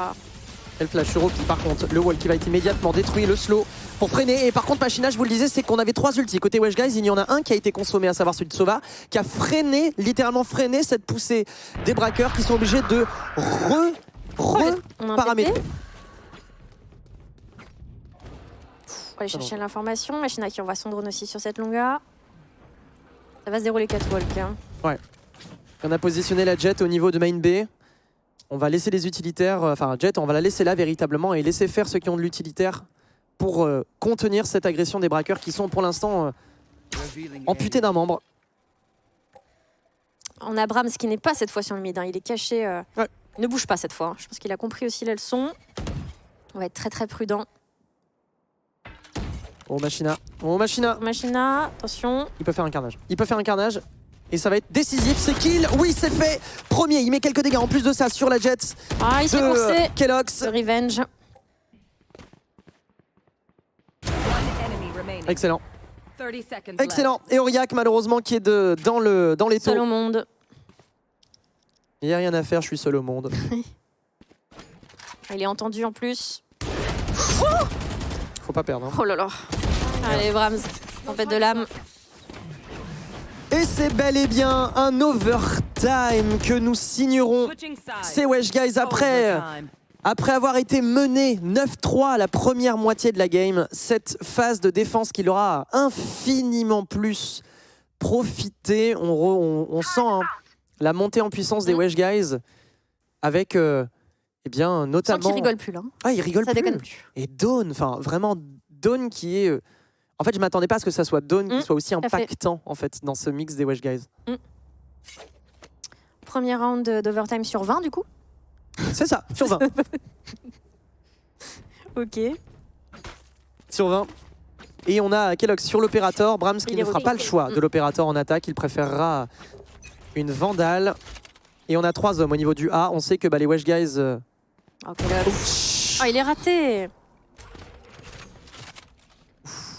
Et le flash sur Opi, par contre, le wall qui va être immédiatement détruit, le slow pour freiner. Et par contre, Machina, je vous le disais, c'est qu'on avait 3 ultis. Côté Wesh Guys, il y en a un qui a été consommé, à savoir celui de Sova, qui a freiné, littéralement freiné cette poussée des braqueurs qui sont obligés de paramétrer. On va aller chercher l'information. Machina qui envoie son drone aussi sur cette longueur. Ça va se dérouler catwalk. Hein. Ouais. On a positionné la Jet au niveau de main B. On va laisser les utilitaires, Jet, on va la laisser là véritablement et laisser faire ceux qui ont de l'utilitaire pour contenir cette agression des braqueurs qui sont pour l'instant amputés d'un membre. On a Brahms qui n'est pas cette fois sur le mid. Hein. Il est caché. Ouais. Il ne bouge pas cette fois. Hein. Je pense qu'il a compris aussi la leçon. On va être très très prudent. Oh Machina. Oh Machina. Machina, attention. Il peut faire un carnage. Il peut faire un carnage. Et ça va être décisif. C'est kill. Oui, c'est fait. Premier, il met quelques dégâts en plus de ça sur la Jet Ah, il s'est coursé. Kelox. Le revenge. Enemy remaining. Excellent. 30 seconds Excellent. Et Aurillac, malheureusement, qui est dans les Seul taux. au monde. Il n'y a rien à faire, je suis seul au monde. Il est entendu en plus. Faut pas perdre. Hein. Oh là là. Allez, Brahms. Tempête de l'âme. Et c'est bel et bien un overtime que nous signerons. Switching sides. C'est Wesh Guys Overtime. après avoir été mené 9-3 à la première moitié de la game. Cette phase de défense qui leur a infiniment plus profité. On sent hein, la montée en puissance des Wesh Guys avec eh bien Sans notamment. qu'il rigole plus là. Ah, il rigole Ça plus. déconne plus. Et Dawn, enfin vraiment Dawn qui est. En fait, je m'attendais pas à ce que ça soit Dawn qui soit aussi à fait. impactant en fait dans ce mix des Wesh Guys. Premier round d'overtime sur 20 du coup. C'est ça, sur 20. Ok. Sur 20. Et on a Kelox sur l'opérateur. Brahms qui Il ne est fera revenu. pas le choix de l'opérateur en attaque. Il préférera une Vandale. Et on a 3 hommes au niveau du A. On sait que les Wesh Guys. Ok, là. Ah, il est raté.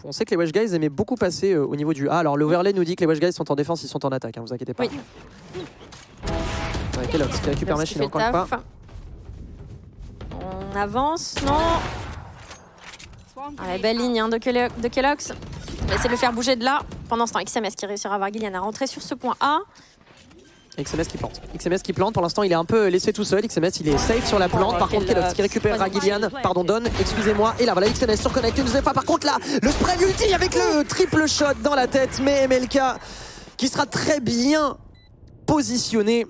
On sait que les Wesh Guys aimaient beaucoup passer au niveau du A. Alors l'overlay nous dit que les Wesh Guys sont en défense, ils sont en attaque. Hein, vous inquiétez pas. Oui. Ouais, Kelox qui récupère Parce qu'il machine fait le encore une fois. taf. On avance, non. Ah, la belle ligne hein, de Kelox. On va essayer de le faire bouger de là. Pendant ce temps, XMS qui réussira à avoir Gillian à rentrer sur ce point A. XMS qui plante. XMS qui plante. Pour l'instant, il est un peu laissé tout seul. XMS, il est safe sur la plante. Par contre, Kelox qui récupère Gillian. Pardon, Don. Excusez-moi. Et là, voilà, XMS surconnecte une deuxième fois. Par contre, là, le spray multi avec le triple shot dans la tête. Mais MLK qui sera très bien positionné.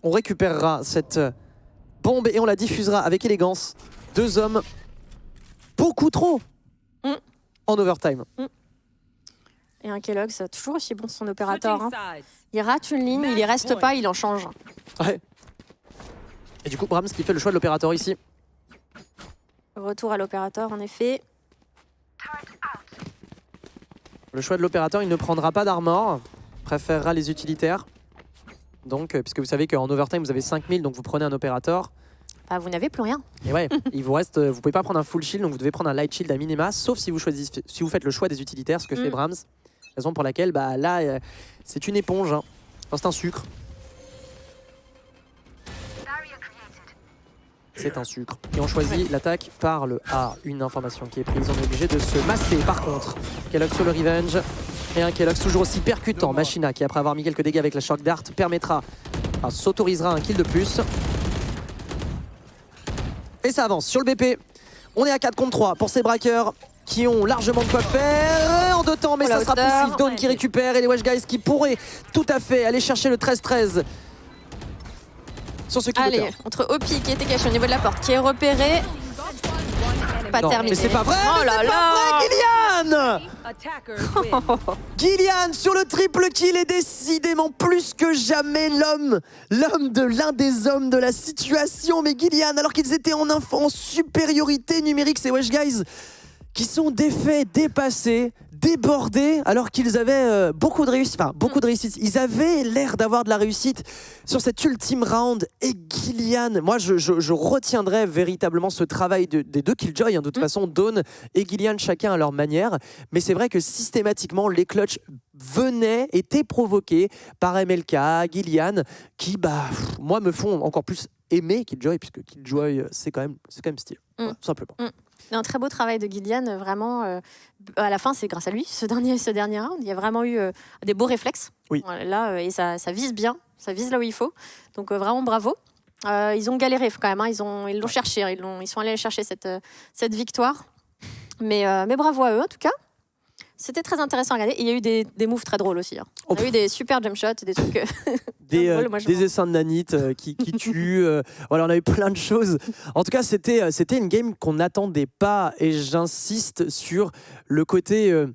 On récupérera cette bombe et on la diffusera avec élégance. 2 hommes. Beaucoup trop en overtime. Et un Kelox, toujours aussi bon son opérateur. Switching Hein. sides. Il rate une ligne, il y reste pas, il en change. Ouais. Et du coup, Brahms qui fait le choix de l'opérateur ici. Retour à l'opérateur, en effet. Le choix de l'opérateur, il ne prendra pas d'armor. Préférera les utilitaires. Donc, puisque vous savez qu'en overtime, vous avez 5000, donc vous prenez un opérateur. Bah, vous n'avez plus rien. Et ouais, il vous reste, vous pouvez pas prendre un full shield, donc vous devez prendre un light shield à minima, sauf si vous choisissez, si vous faites le choix des utilitaires, ce que fait Brahms. Raison pour laquelle, là, c'est une éponge. Hein. Enfin, c'est un sucre. C'est un sucre. Et on choisit l'attaque par le A. Une information qui est prise, on est obligé de se masser. Par contre, Kelox sur le revenge. Et un Kelox toujours aussi percutant. Machina qui, après avoir mis quelques dégâts avec la shock dart, s'autorisera un kill de plus. Et ça avance sur le BP. On est à 4 contre 3 pour ces braqueurs qui ont largement de quoi faire en 2 temps, mais Oh, ça la sera hauteur, poussif. Dawn ouais. qui récupère et les Wesh Guys qui pourraient tout à fait aller chercher le 13-13 sur ce kill de Allez, turn. entre Opi qui était caché au niveau de la porte, qui est repéré. Pas Non, terminé. mais c'est pas vrai, Oh mais là c'est là. pas vrai, Gillian Attackers win. Gillian sur le triple kill est décidément plus que jamais l'homme de l'un des hommes de la situation. Mais Gillian, alors qu'ils étaient en supériorité numérique, ces Wesh Guys qui sont défaits, dépassés, débordés, alors qu'ils avaient beaucoup de réussite. Enfin, beaucoup de réussite. Ils avaient l'air d'avoir de la réussite sur cet ultime round. Et Gillian, moi, je retiendrai véritablement ce travail des 2 Killjoy. Hein, de toute façon, Dawn et Gillian, chacun à leur manière. Mais c'est vrai que systématiquement, les clutches étaient provoqués par MLK, Gillian, qui, moi, me font encore plus aimer Killjoy, puisque Killjoy, c'est quand même stylé. Voilà, tout simplement. Un très beau travail de Gillian, vraiment. À la fin, c'est grâce à lui, ce dernier round. Il y a vraiment eu des beaux réflexes. Oui. Là, et ça vise bien, ça vise là où il faut. Donc vraiment bravo. Ils ont galéré quand même, hein. Ils l'ont cherché, ils sont allés chercher cette victoire. Mais bravo à eux en tout cas. C'était très intéressant à regarder. Et il y a eu des moves très drôles aussi. Hein. On a eu des super jump shots, des trucs. Des essaims de nanite qui tuent. Voilà, on a eu plein de choses. En tout cas, c'était une game qu'on n'attendait pas. Et j'insiste sur le côté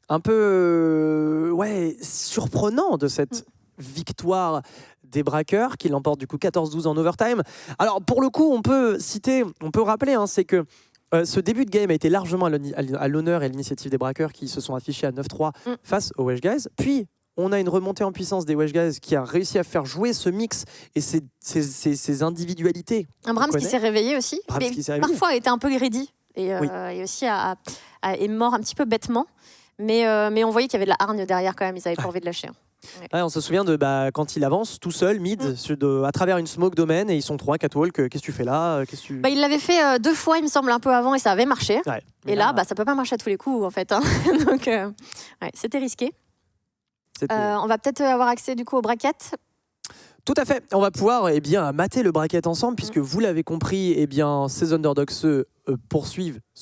un peu surprenant de cette victoire des braqueurs qui l'emportent du coup 14-12 en overtime. Alors pour le coup, on peut rappeler, hein, c'est que ce début de game a été largement à l'honneur et à l'initiative des braqueurs qui se sont affichés à 9-3 face aux Wesh Guys. Puis on a une remontée en puissance des Wesh Guys qui a réussi à faire jouer ce mix et ces individualités. Un Brahms qui s'est réveillé aussi, mais parfois a été un peu greedy et aussi est mort un petit peu bêtement. Mais on voyait qu'il y avait de la hargne derrière quand même, ils n'avaient pas envie de lâcher. Ouais, on se souvient de quand il avance tout seul, mid, à travers une smoke domaine, et ils sont 3, catwalk. Qu'est-ce que tu fais là? Il l'avait fait 2 fois, il me semble, un peu avant, et ça avait marché. Ouais. Et là, ça peut pas marcher à tous les coups, en fait. Hein. Donc, c'était risqué. On va peut-être avoir accès du coup aux brackets. Tout à fait. On va pouvoir mater le bracket ensemble, puisque vous l'avez compris, ces underdogs se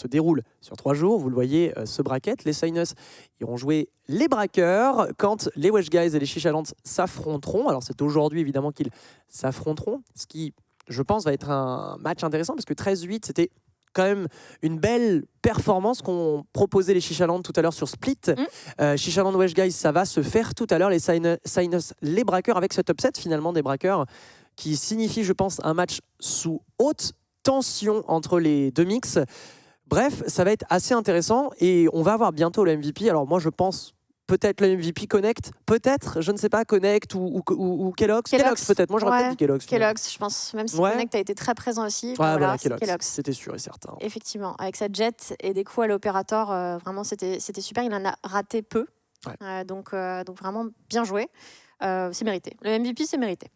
déroulent sur 3 jours. Vous le voyez, ce bracket. Les Sinus iront jouer les braqueurs quand les Wesh Guys et les Chichalands s'affronteront. Alors c'est aujourd'hui évidemment qu'ils s'affronteront, ce qui, je pense, va être un match intéressant, parce que 13-8, c'était quand même une belle performance qu'ont proposé les Chichalands tout à l'heure sur Split. Chichaland Wesh Guys, ça va se faire tout à l'heure. Les Sinus, les braqueurs, avec cet upset finalement des braqueurs qui signifie, je pense, un match sous haute tension entre les deux mix. Bref, ça va être assez intéressant et on va avoir bientôt le MVP. Alors moi, je pense peut-être le MVP Connect, peut-être, je ne sais pas, Connect ou Kellogg's. Kellogg's peut-être, moi j'aurais peut-être dit Kellogg's. Kellogg's, je pense, même si Connect a été très présent aussi. Voilà, Kellogg's, c'était sûr et certain. Effectivement, avec sa jet et des coups à l'opérateur, vraiment c'était super, il en a raté peu. Donc vraiment bien joué, c'est mérité. Le MVP, c'est mérité.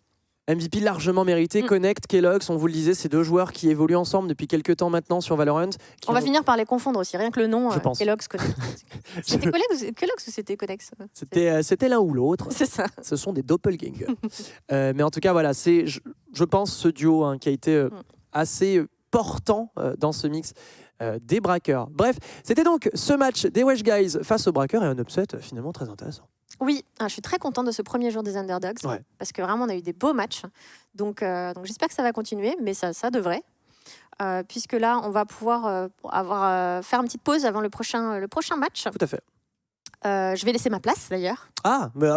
MVP largement mérité. Connect, Kellogg's, on vous le disait, ces deux joueurs qui évoluent ensemble depuis quelques temps maintenant sur Valorant. On va finir par les confondre aussi, rien que le nom, Kellogg's, Connect. C'était Kellogg's ou c'était Connect? C'était l'un ou l'autre. C'est ça. Ce sont des doppelgangers. Mais en tout cas, voilà, c'est, je pense, ce duo qui a été assez portant dans ce mix des braqueurs. Bref, c'était donc ce match des Wesh Guys face aux braqueurs et un upset finalement très intéressant. Oui, je suis très contente de ce premier jour des Underdogs, parce que vraiment on a eu des beaux matchs, donc j'espère que ça va continuer, mais ça devrait, puisque là on va pouvoir faire une petite pause avant le prochain match. Tout à fait. Je vais laisser ma place d'ailleurs. Ah, mais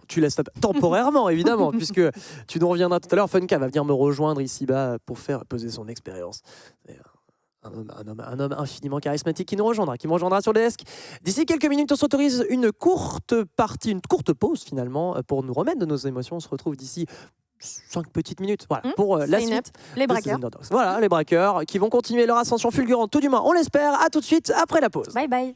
tu laisses temporairement évidemment, puisque tu nous reviendras tout à l'heure. Funka va venir me rejoindre ici-bas pour faire peser son expérience. Un homme infiniment charismatique qui me rejoindra sur le desk. D'ici quelques minutes, on s'autorise une courte pause finalement, pour nous remettre de nos émotions. On se retrouve d'ici 5 petites minutes pour la suite. Les braqueurs. Voilà, les braqueurs qui vont continuer leur ascension fulgurante, tout du moins, on l'espère. À tout de suite après la pause. Bye bye.